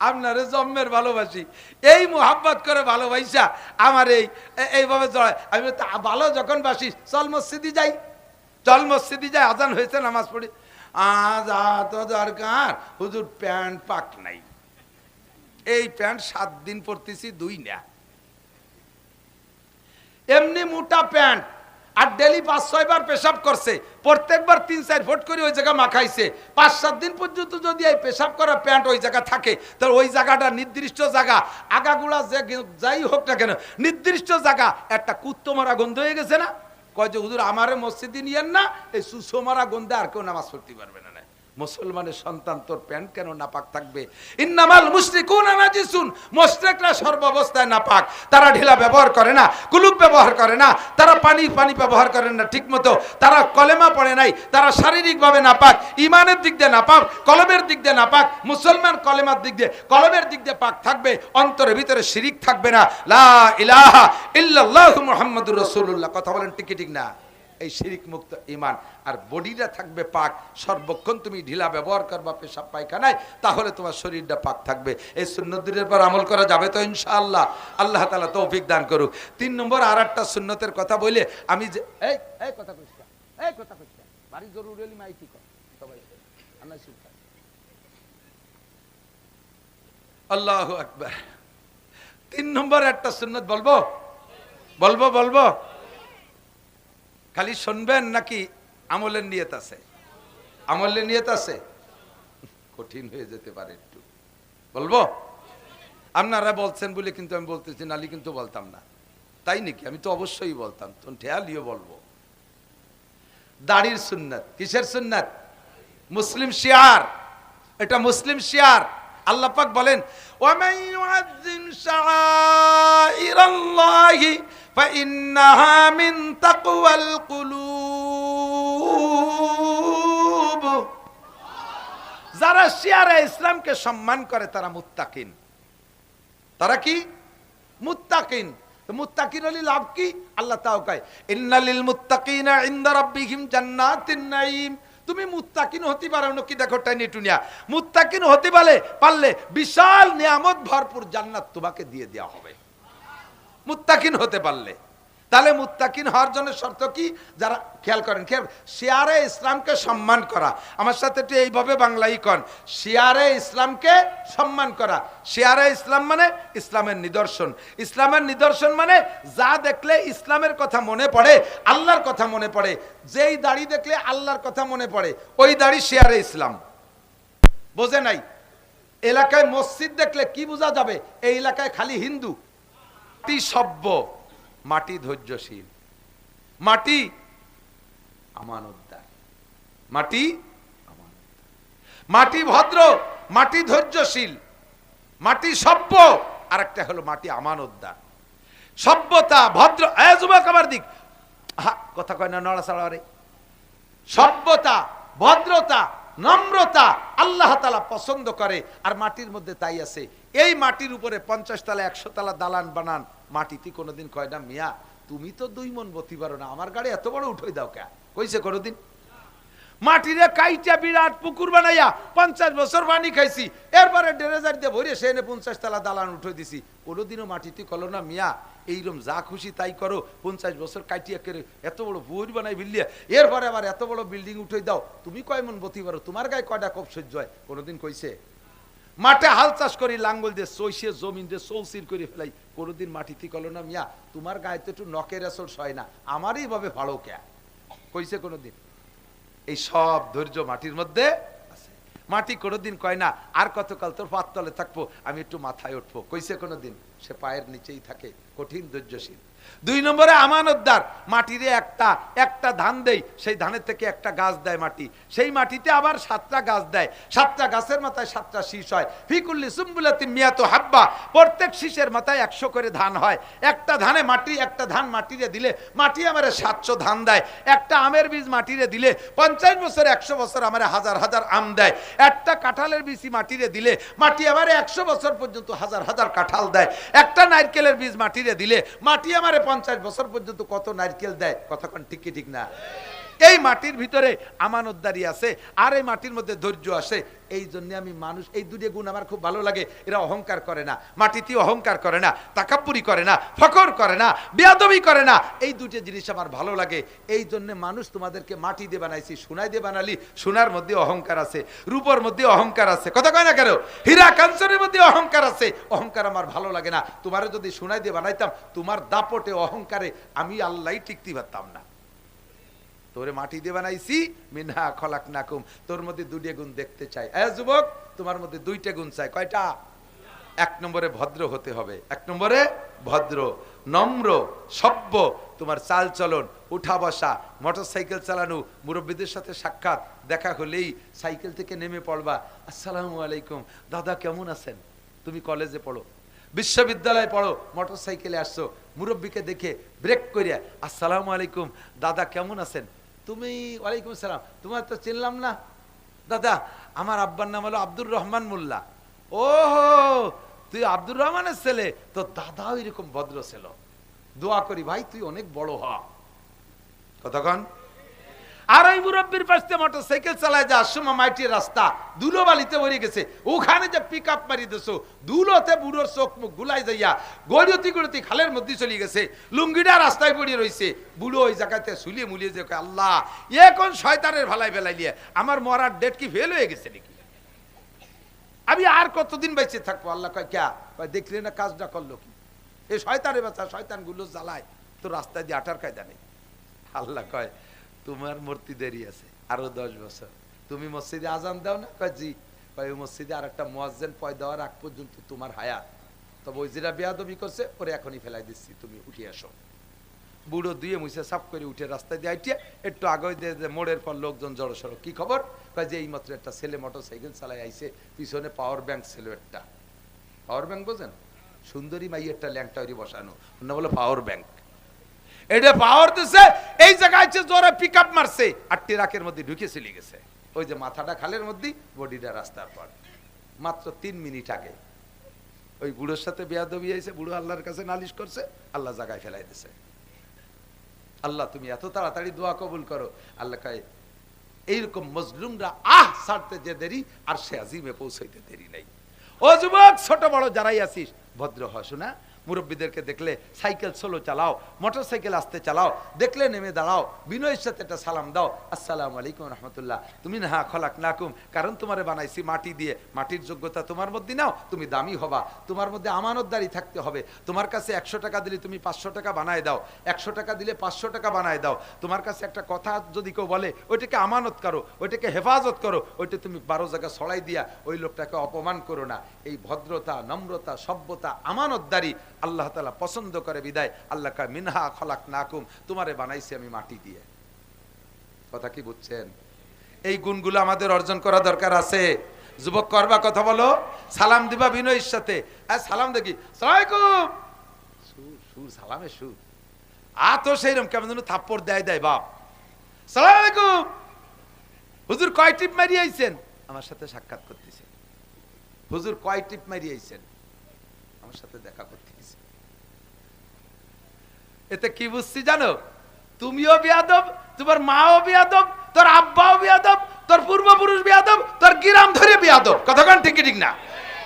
আপনারে জন্মের ভালোবাসি, এই মোহাব্বত করে ভালোবাসা আমার এইভাবে জড়ায়, আমি ভালো যখন বাসি চল মসজিদে যাই, চল মসজিদে যাই, আজান হয়েছে নামাজ পড়ি। আজ তো দরকার হুজুর প্যান্ট পাক নাই, এই প্যান্ট 7 দিন পরতেছি 2 না, এমনি মোটা প্যান্ট, আর ডেলি 5-6 বার পেশাব করছে, প্রত্যেকবার 3-4 ফুট করে ওই জায়গা মাখাইছে, 5-7 দিন পর্যন্ত যদি এই পেশাব করা প্যান্ট ওই জায়গা থাকে, তাহলে ওই জায়গাটা নির্দিষ্ট জায়গা, আগাগুলা যাই হোক না কেন নির্দিষ্ট জায়গা একটা কুত্তো মারা গন্ধ হয়ে গেছে না? কয় যে হুজুর আমারে মসজিদে নিয়েন না, এই সুসো মারা গন্ধে আর কেউ নামাজ পড়তে পারবে না। মুসলমানের সন্তান তোর প্যান্ট কেন নাপাক থাকবে? ইন্নামাল মুশরিকুনা নাজিসুন, মুশরিকরা সর্বাবস্থায় নাপাক। তারা ঢিলা ব্যবহার করে না, কুলুপ ব্যবহার করে না, তারা পানি ব্যবহার করেন না ঠিকমতো, তারা কলেমা পড়ে নাই, তারা শারীরিকভাবে নাপাক, ইমানের দিক দিয়ে নাপাক, কলমের দিক দিয়ে নাপাক। মুসলমান কলেমার দিক দিয়ে কলমের দিক দিয়ে পাক থাকবে, অন্তরের ভিতরে শিরিক থাকবে না। লা ইলাহা ইল্লাল্লাহু মুহাম্মাদুর রাসূলুল্লাহ। কথা বলেন ঠিক ঠিক না? এই শিরিক মুক্ত ঈমান। আর বডিটা থাকবে পাক, সর্বক্ষণ তুমি ঢিলা ব্যবহার করবা পেশাব পায়খানায়, তাহলে তোমার শরীরটা পাক থাকবে। এই সুন্নতের পর আমল করা যাবে তো ইনশাআল্লাহ? আল্লাহ তাআলা তৌফিক দান করুক। 3 নম্বর আর একটা সুন্নতের কথা বলে আমি যে এই কথা কইছি, এই কথা কইছি বাড়ি জরুরি হলি মাইকি কর সবাই আল্লাহ শিক্ষা। আল্লাহু আকবার। 3 নম্বর একটা সুন্নত বলবো বলবো বলবো খালি শুনবেন নাকি আমলের নিয়ত আছে? আমলের নিয়ত আছে? কঠিন হয়ে যেতে পারে একটু, বলবো? আপনারা বলছেন বলে কিন্তু আমি বলতেছি, নালি কিন্তু বলতাম না। তাই নাকি? আমি তো অবশ্যই বলতাম, তো ঠেয়ালিও বলবো। দাড়ির সুন্নাত। কিসের সুন্নাত? মুসলিম শিয়ার, এটা মুসলিম শিয়ার। আল্লাহ পাক বলেন ওয়ামান ইউআযযিম শাআইরাল্লাহি ফাইন্নাহা মিন তাকওয়াল কুলুব। যারা শিয়ারে ইসলামকে সম্মান করে তারা মুত্তাকিন। তারা কি? মুত্তাকিন। মুত্তাকিন হলে লাভ কি? আল্লাহ তাও কয় ইন্নালিল মুত্তাকিনা ইনদা রাব্বিহিম জান্নাতিন নাঈম। তুমি মুত্তাকিন হতে পারো নাকি? দেখো টাইনি টুনিয়া, মুত্তাকিন হতে পারলে বিশাল নিয়ামত ভরপুর জান্নাত তোমাকে দিয়ে দেওয়া হবে মুত্তাকিন হতে পারলে। তাহলে মুত্তাকিন হওয়ার জন্য শর্ত কি? যারা খেয়াল করেন, শিয়ারে ইসলামকে সম্মান করা। আমার সাথে একটু এইভাবে বাংলাই কন, শিয়ারে ইসলামকে সম্মান করা। শিয়ারে ইসলাম মানে ইসলামের নিদর্শন। ইসলামের নিদর্শন মানে যা দেখলে ইসলামের কথা মনে পড়ে, আল্লাহর কথা মনে পড়ে। যেই দাড়ি দেখলে আল্লাহর কথা মনে পড়ে, ওই দাড়ি শিয়ারে ইসলাম। বোঝে নাই? এলাকায় মসজিদ দেখলে কি বোঝা যাবে? এই এলাকায় খালি হিন্দু। মাটি সভ্য, মাটি ধৈর্যশীল, মাটি আমানতদার, মাটি মাটি ভদ্র, মাটি ধৈর্যশীল, মাটি সভ্য, আর একটা হলো মাটি আমানতদার। সভ্যতা ভদ্র, যুবক আমার দিক কথা কয় না, নড়াচড়া রে। সভ্যতা, ভদ্রতা, নম্রতা আল্লাহ তাআলা পছন্দ করে। আর মাটির মধ্যে তাই আছে। এই মাটির উপরে 50 তলা 100 তলা দালান বানান, মাটিতে কোনোদিন কয় না মিয়া তুমি তো 2 মণ বতি পারো না, আমার গাড়ি এত বড় উঠে দাও কে? কইছে কোনোদিন? মাটিরে কাইটা বিরাট পুকুর বানাইয়া 50 বছর পানি খাইছি, এরপরে ড্রেজার দিয়ে ভরে সেনে 50 তলা দালান উঠে দিছি। কোনোদিনও মাটিতে কলো না মিয়া এইরকম যা খুশি তাই করো, 50 বছর কাইটিয়া করে এত বড় পুকুর বানাই বিল্লিয়া, এরপরে আবার এত বড় বিল্ডিং উঠে দাও, তুমি কয় মন বতি পারো, তোমার গায়ে কয়টা কোপ সহ্য হয়? কোনোদিন কইছে? মাঠে হাল চাষ করি লাঙ্গল দিয়ে চৈষে জমিন দিয়ে চৌচির করে ফেলাই, কোনোদিন মাটিতে কলো না মিয়া তোমার গায়ে তো একটু নকের আসর সয় না, আমারই ভাবে ভালো কে? কইছে কোনোদিন? এই সব ধৈর্য মাটির মধ্যে আছে। মাটি কোনোদিন কয় না আর কতকাল তোর পাত তলে থাকবো, আমি একটু মাথায় উঠবো। কইছে কোনোদিন? সে পায়ের নিচেই থাকে, কঠিন ধৈর্যশীল। 2 নম্বরে আমানতদার। মাটিরে একটা ধান দেই, সেই ধানের থেকে একটা গাছ দেয় মাটি, সেই মাটিতে আবার 7টা গাছ দেয়, 7টা গাছের মাথায় 7টা শীষ হয়। ফিকুল্লি সুম্বুলাতিন মিয়াতু হাব্বা, প্রত্যেক শীষের মাথায় 100 করে ধান হয়। একটা ধান মাটিরে দিলে মাটি আমারে 700 ধান দেয়। একটা আমের বীজ মাটিরে দিলে 50 বছর 100 বছর আমারে হাজার হাজার আম দেয়। একটা কাঁঠালের বীজ মাটিরে দিলে মাটি আমারে 100 বছর পর্যন্ত হাজার হাজার কাঁঠাল দেয়। একটা নারকেলের বীজ মাটিরে দিলে মাটি আমারে 50 বছর পর্যন্ত কত নারকেল দেয়। কতক্ষণ ঠিক কি ঠিক না? এই মাটির ভিতরে আমানতদারি আছে, আর এই মাটির মধ্যে ধৈর্য আসে। এই জন্য আমি মানুষ, এই 2টি গুণ আমার খুব ভালো লাগে। এরা অহংকার করে না, মাটিতে অহংকার করে না, তাকাব্বুরি করে না, ফখর করে না, বেয়াদবি করে না। এই 2টি জিনিস আমার ভালো লাগে। এই জন্য মানুষ তোমাদেরকে মাটি দিয়ে বানাইছি, সোনাই দিয়ে বানালি, সোনার মধ্যে অহংকার আছে, রূপর মধ্যে অহংকার আছে, কথা কয় না কেন? হীরা কাঞ্চনের মধ্যে অহংকার আছে। অহংকার আমার ভালো লাগে না। তোমারে যদি সোনাই দিয়ে বানাইতাম, তোমার দাপটে অহংকারে আমি আল্লাহই টিকতে পারতাম না। তোরে মাটি দিয়ে বানাইছি, মিনহা খলাকনাকুম, তোর মধ্যে দুইটা গুণ দেখতে চাই। যুবক, তোমার মধ্যে দুইটা গুণ চাই। কয়টা? এক নম্বরে ভদ্র হতে হবে, এক নম্বরে ভদ্র, নম্র, সভ্য, তোমার চাল চলন, উঠা বসা, মোটর সাইকেল চালানো, মুরব্বীদের সাথে সাক্ষাৎ, দেখা হলেই সাইকেল থেকে নেমে পড়বা, আসসালামু আলাইকুম, দাদা কেমন আছেন? তুমি কলেজে পড়ো, বিশ্ববিদ্যালয়ে পড়ো, মোটর সাইকেলে আসছো, মুরব্বীকে দেখে ব্রেক করিয়া আসসালামু আলাইকুম, দাদা কেমন আছেন? তুমি ওয়ালাইকুম সালাম, তোমার তো চিনলাম না। দাদা, আমার আব্বার নাম হলো আব্দুর রহমান মোল্লা। ওহো, তুই আব্দুর রহমানের ছেলে? তো দাদাও এরকম ভদ্র ছিল। দোয়া করি ভাই তুই অনেক বড় হ। কতক্ষণ? আর ওই মুরব্বীর পাশে মোটর সাইকেল চালায় যা, সময় মাটির রাস্তা ধুলো বালিতে ভরে গেছে, ওখানে যে পিক আপ মারি দিছো, ধুলোতে বুড়োর চোখ মুখ গুলাই যাইয়া গড়িয়তি গড়িয়তি খালের মধ্যে চলে গেছে, লুঙ্গিটা রাস্তায় পড়ে রয়েছে, বুড়ো ওই জায়গাতে শুলিয়ে মুলিয়ে যে আল্লাহ এ কোন শয়তানের ভালাই বেলাই নিয়ে আমার মরার ডেট কি ফেল হয়ে গেছে নাকি? আমি আর কতদিন বেঁচে থাকবো? আল্লাহ কয় ক্যা? দেখলে না কাজটা করলো কি? এই শয়তানের বাচ্চা, শয়তান গুলো জ্বালায় তো রাস্তায় দিয়ে আটার কায়দা নেই। আল্লাহ কয় তোমার মূর্তি দেরি আছে আরো 10 বছর। তুমি মসজিদে আজান দাও না? কয় জি। কয় মসজিদে আর একটা মুয়াজ্জিন পয়দা হওয়ার আগ পর্যন্ত তোমার হায়াত। তবে ওই যেটা বেয়াদবি করছে ওরে এখনই ফেলাই দিচ্ছি, তুমি উঠে আসো। বুড়ো দুয়ে মুছে সাফ করে উঠে রাস্তায় দিয়ে আইটিয়া একটু আগে দিয়ে মোড়ের পর লোকজন জড়ো সড়ো। কি খবর? কয় যে এই মাত্র একটা ছেলে মোটর সাইকেল চালাই আইছে, পিছনে পাওয়ার ব্যাংক ছিল একটা। পাওয়ার ব্যাংক বোঝেন? সুন্দরী মাই একটা ল্যাংটা ওই বসানো, না বলে পাওয়ার ব্যাংক। এটা পাওয়ার দিছে, এই জায়গায় জোরে পিক আপ মারছে আর ট্রাকের মধ্যে ঢুকে চলে গেছে। ওই যে মাথাটা খালের মধ্যে, বডিটা রাস্তার পর। মাত্র 3 মিনিট আগে ওই বুড়োর সাথে বেয়াদবি হয়েছে, বুড়ো আল্লাহর কাছে নালিশ করছে, আল্লাহ জায়গায় ফেলাই দিছে। আল্লাহ তুমি এত তাড়াতাড়ি দোয়া কবুল করো। আল্লাহ কয় এইরকম মজলুমরা ছাড়তে যে দেরি, আর সে আজিমে পৌঁছাইতে দেরি নাই। ও যুবক, ছোট বড় যারাই আছিস ভদ্র হ। শোনা, মুরব্বীদেরকে দেখলে সাইকেল স্লো চালাও, মোটর সাইকেল আস্তে চালাও, দেখলে নেমে দাঁড়াও, বিনয়ের সাথে একটা সালাম দাও, আসসালামু আলাইকুম রহমতুল্লাহ, তুমি না খলাকনাকুম, কারণ তোমারে বানাইছি মাটি দিয়ে, মাটির যোগ্যতা তোমার মধ্যে নাও, তুমি দামি হবা, তোমার মধ্যে আমানতদারি থাকতে হবে। তোমার কাছে 100 টাকা দিলে তুমি 500 টাকা বানায় দাও, 100 টাকা দিলে 500 টাকা বানায় দাও। তোমার কাছে একটা কথা যদি কেউ বলে ওইটাকে আমানত করো, ওইটাকে হেফাজত করো, ওইটা তুমি 12 জায়গা ছড়াই দিয়া ওই লোকটাকে অপমান করো না। এই ভদ্রতা, নম্রতা, সভ্যতা, আমানতদারি আল্লাহ তাআলা পছন্দ করে বিদায় আল্লাহ কয় মিনহা খলাকনাকুম, তোমারে বানাইছি আমি মাটি দিয়ে। কথা কি বুঝছেন? এই গুণগুলো আমাদের অর্জন করা দরকার আছে। যুবক করবা, কথা বলো, সালাম দিবা বিনয়ের সাথে। সালাম দেখি, আসসালামু আলাইকুম, সুর সালামের সুর তো সেইরকম কেমন যেন থাপ্পড় দেয় বাপ। আসসালামু আলাইকুম, হুজুর কয় টিপ মারি আইছেন? আমার সাথে সাক্ষাৎ করতেছে। হুজুর কয় টিপ মারি আইছেন? আমার সাথে দেখা করতে গেছে। এতে কি বুঝছি জানো? তুমিও বিয়াদব, তোমার মাও বিয়াদব, তোর আব্বাও বিয়াদব, তোর পূর্বপুরুষ বিয়াদব, তোর গ্রাম ধরে বিয়াদব। কথাগান ঠিক ঠিক না?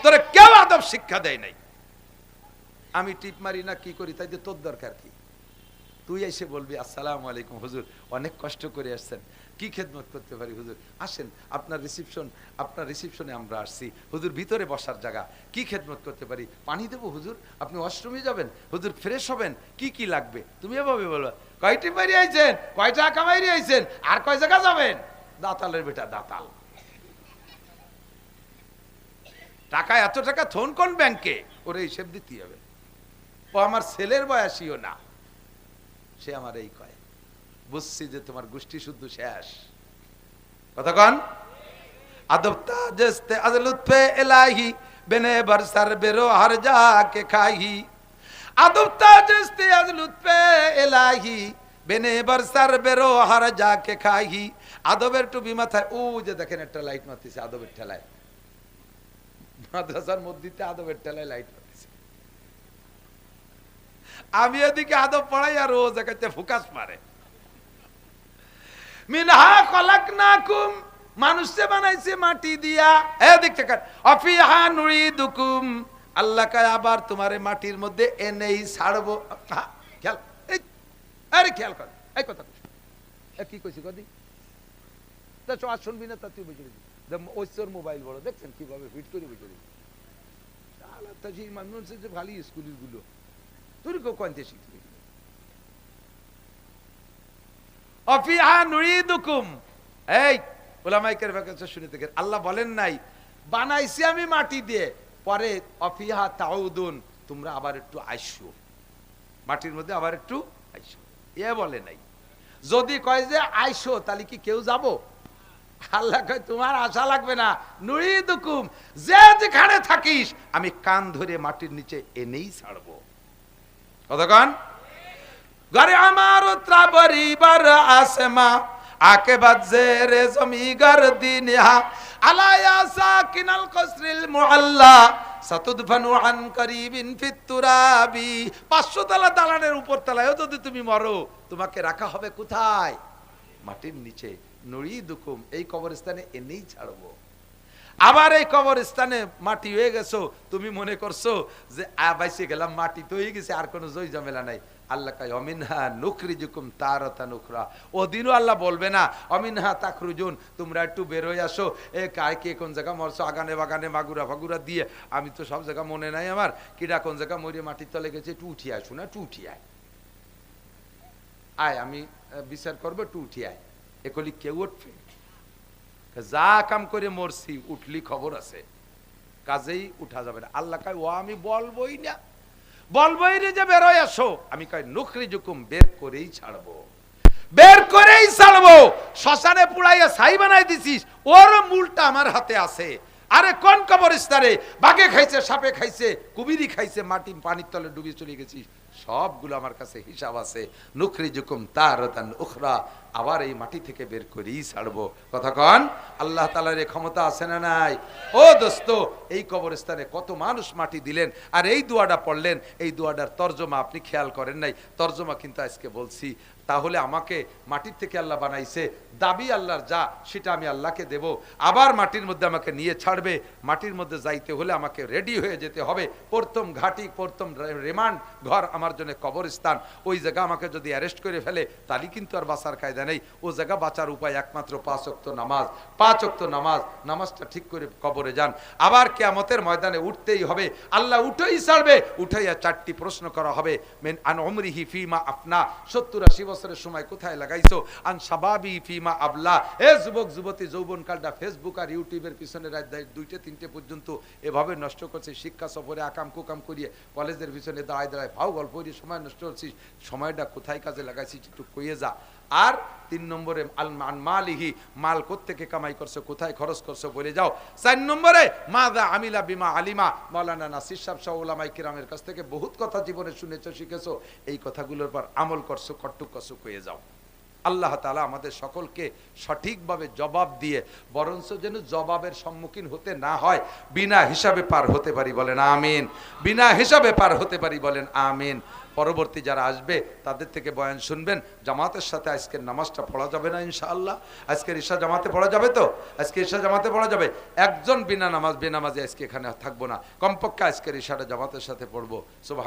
তোরে কেউ আদব শিক্ষা দেয় নাই। আমি টিপ মারি না কি করি তাই তোর দরকার কি? তুই এসে বলবি আসসালামু আলাইকুম হুজুর, অনেক কষ্ট করে আসছেন, কি খেদমত করতে পারি হুজুর? আসেন, আপনার রিসিপশনে আমরা আসছি হুজুর, ভিতরে বসার জায়গা, কি খেদমত করতে পারি? পানি দেবো হুজুর? আপনি ওয়াশরুমে যাবেন হুজুর? ফ্রেশ হবেন? কি কি লাগবে? তুমি এভাবে বলো। কয়টি মারি আইছেন? কয় টাকা কামাইরি আইছেন? আর কয় জায়গা যাবেন? দাতালের বেটা দাতাল। টাকা এত টাকা থন কোন ব্যাংকে? ওরে হিসেব দিতে হবে। ও আমার ছেলের বয়সীও না, সে আমার এই কয়। বুঝছি যে তোমার গোষ্ঠী শুদ্ধ শেষ। কথা কন? আদবতা জস্তে আজ লুৎফে ইলাহি বেনে বরসর বেরো হর জাকে খাহি। আদবতা জস্তে আজ লুৎফে ইলাহি বেনে বরসর বেরো হর জাকে খাহি। আদবের টুপি মাথায়, ও যে দেখেন একটা লাইট মারতেছে আদবের ঠেলায়, মাদ্রাসার মধ্যে আদবের ঠেলায় লাইট মারতেছে। আমি এদিকে আদব পড়াই আর ও জায়গাতে ফোকাস মারে। মিনহা খলাকনাকুম, মানুষে বানাইছে মাটি দিয়া। দেখতে কার অফিহা নুরিদুকুম, আল্লাহ কয় আবার তোমারে মাটির মধ্যে এনেই ছাড়বো। খেয়াল, আরে খেয়াল কর, এই কথা কি কইছি কদি? তা আর শুনবি না? তা তুই বুঝে ওর মোবাইল বড়, দেখছেন কিভাবে ফিট করে বুঝে দিবি। মানুষের যে ভালো স্কুলের গুলো তোর কেউ কনতে শিখবি। অফিহা নুরিদুকুম। এই উলামায়ে কেরামের কাছে শুনতে গেলে আল্লাহ বলেন নাই বানাইছি আমি মাটি দিয়ে, পরে অফিহা তাউদুন, তোমরা আবার একটু আইসো, মাটির মধ্যে আবার একটু আইসো, এ বলে নাই। যদি কয় যে আইসো, তাহলে কি কেউ যাব? আল্লাহ কয় তোমার আশা লাগবে না, নুরিদুকুম, যে যেখানে থাকিস আমি কান ধরে মাটির নিচে এনেই ছাড়বো। কতক্ষণ? ঘরে আমার ত্রাবরিবার আসমা আকে বাজে রে জমিগার দিনহা আলায়া সাকিনাল কসরিল মুআল্লা সাতুদফানু আন করিবিন ফিত তুরাবি। 500 তলা দালানের উপর তলায়ও যদি তুমি মরো, তোমাকে রাখা হবে কোথায়? মাটির নিচে। নুরিদুকুম, এই কবরস্থানে এনেই ছাড়বো। আবার এই কবরস্থানে মাটি হয়ে গেছো, তুমি মনে করছো যে বাইসে গেলাম, মাটি তো হয়ে গেছে, আর কোনো জয় ঝামেলা নাই। আল্লাহ কয় অমিনহা নুখরিজুকুম তারাতান উখরা। ওদিনও আল্লাহ বলবে না অমিনহা তাখরুজুন, তোমরা একটু বের হয়ে আসো। এ কায় কে কোন জায়গা মরছো, আগানে বাগানে মাগুরা ফাগুরা দিয়ে, আমি তো সব জায়গা মনে নাই আমার, কিডা কোন জায়গা মরে মাটির তলে গেছে, একটু উঠিয়ে আসো না, একটু উঠিয়ে আয়, আমি বিচার করবো, একটু উঠিয়ে আয়। একলি কেউ উঠবে? যা কাম করে মরছি, উঠলি খবর আছে, কাজেই উঠা যাবে না। আল্লাহ কয় ও আমি বলবোই না, বলবোই রে যে বেরোয় আসো। আমি কয় নুখরিজুকুম, বের করেই ছাড়বো, বের করেই ছাড়বো। শ্মশানে পুড়াইয়া ছাই বানাই দিছিস, ওর মূলটা আমার হাতে আছে। আরে কোন কবরস্থানে বাঘে খাইছে, সাপে খাইছে, কুমিরি খাইছে, মাটি পানির তলে ডুবে চলে গেছিস, সবগুলো আমার কাছে হিসাব আছে। নুখরিজুকুম তারাতান উখরা, আবার এই মাটি থেকে বের করেই ছাড়বো। কথা কন, আল্লাহ তাআলার এই ক্ষমতা আছে না নাই? ও দোস্ত, এই কবরস্থানে কত মানুষ মাটি দিলেন, আর এই দোয়াটা পড়লেন, এই দোয়াটার তর্জমা আপনি খেয়াল করেন নাই। তর্জমা কিন্তু আজকে বলছি। তাহলে আমাকে মাটির থেকে আল্লাহ বানাইছে, দাবি আল্লাহর যা, সেটা আমি আল্লাহকে দেব। আবার মাটির মধ্যে আমাকে নিয়ে ছাড়বে, মাটির মধ্যে যাইতে হলে আমাকে রেডি হয়ে যেতে হবে। প্রথম ঘাঁটি, প্রথম রিমান্ড ঘর আমার জন্য কবরস্থান। ওই জায়গা আমাকে যদি অ্যারেস্ট করে ফেলে, তাহলে কিন্তু আর বাঁচার কায়দা নেই। ও জায়গা বাঁচার উপায় একমাত্র 5 ওয়াক্ত নামাজ। 5 ওয়াক্ত নামাজ, নামাজটা ঠিক করে কবরে যান। আবার কিয়ামতের ময়দানে উঠতেই হবে, আল্লাহ উঠেই ছাড়বে। উঠাইয়া 4টি প্রশ্ন করা হবে। মেন আন উমরিহি ফিমা আফনা, 70-80 বছরের সময় কোথায় লাগাইছো? আন শাবাবি ফিমা আবলা, এ যুবক যুবতী, যৌবনকালটা ফেসবুক আর ইউটিউবের পিছনে রাত 2-3টে পর্যন্ত এভাবে নষ্ট করছে। শিক্ষা সফরে আকাম কুকাম করিয়ে কলেজের পিছনে দাঁড়ায় দাঁড়ায় ভাও গল্প করিয়ে সময় নষ্ট করছিস। সময়টা কোথায় কাজে লাগাইছিস একটু কইয়ে যা। আর 3 নম্বরে আল মালিহি, মাল কোত্থেকে কামাই করছো, কোথায় খরচ করছো বলে যাও। 4 নম্বরে মাযা আমিলা বিমা আলিমা, মাওলানা নাসির সাহেব সহ উলামায়ে কিরামের কাছ থেকে বহুত কথা জীবনে শুনেছো, শিখেছো, এই কথাগুলোর পর আমল করছো, কট্টু করছো, কয়ে যাও। আল্লাহ তাআলা আমাদের সকলকে সঠিকভাবে জবাব দিয়ে, বরঞ্চ যেন জবাবের সম্মুখীন হতে না হয়, বিনা হিসাবে পার হতে পারি, বলেন আমিন। বিনা হিসাবে পার হতে পারি, বলেন আমিন। পরবর্তী যারা আসবে তাদের থেকে বয়ান শুনবেন। জামাতের সাথে আজকের নামাজটা পড়া যাবে না ইনশাআল্লাহ? আজকের ঈশা জামাতে পড়া যাবে তো? আজকে ঈশা জামাতে পড়া যাবে। একজন বিনা নামাজ বেনামাজি আজকে এখানে থাকবো না, কমপক্ষে আজকের ঈশাটা জামাতের সাথে পড়বো। সুবহান।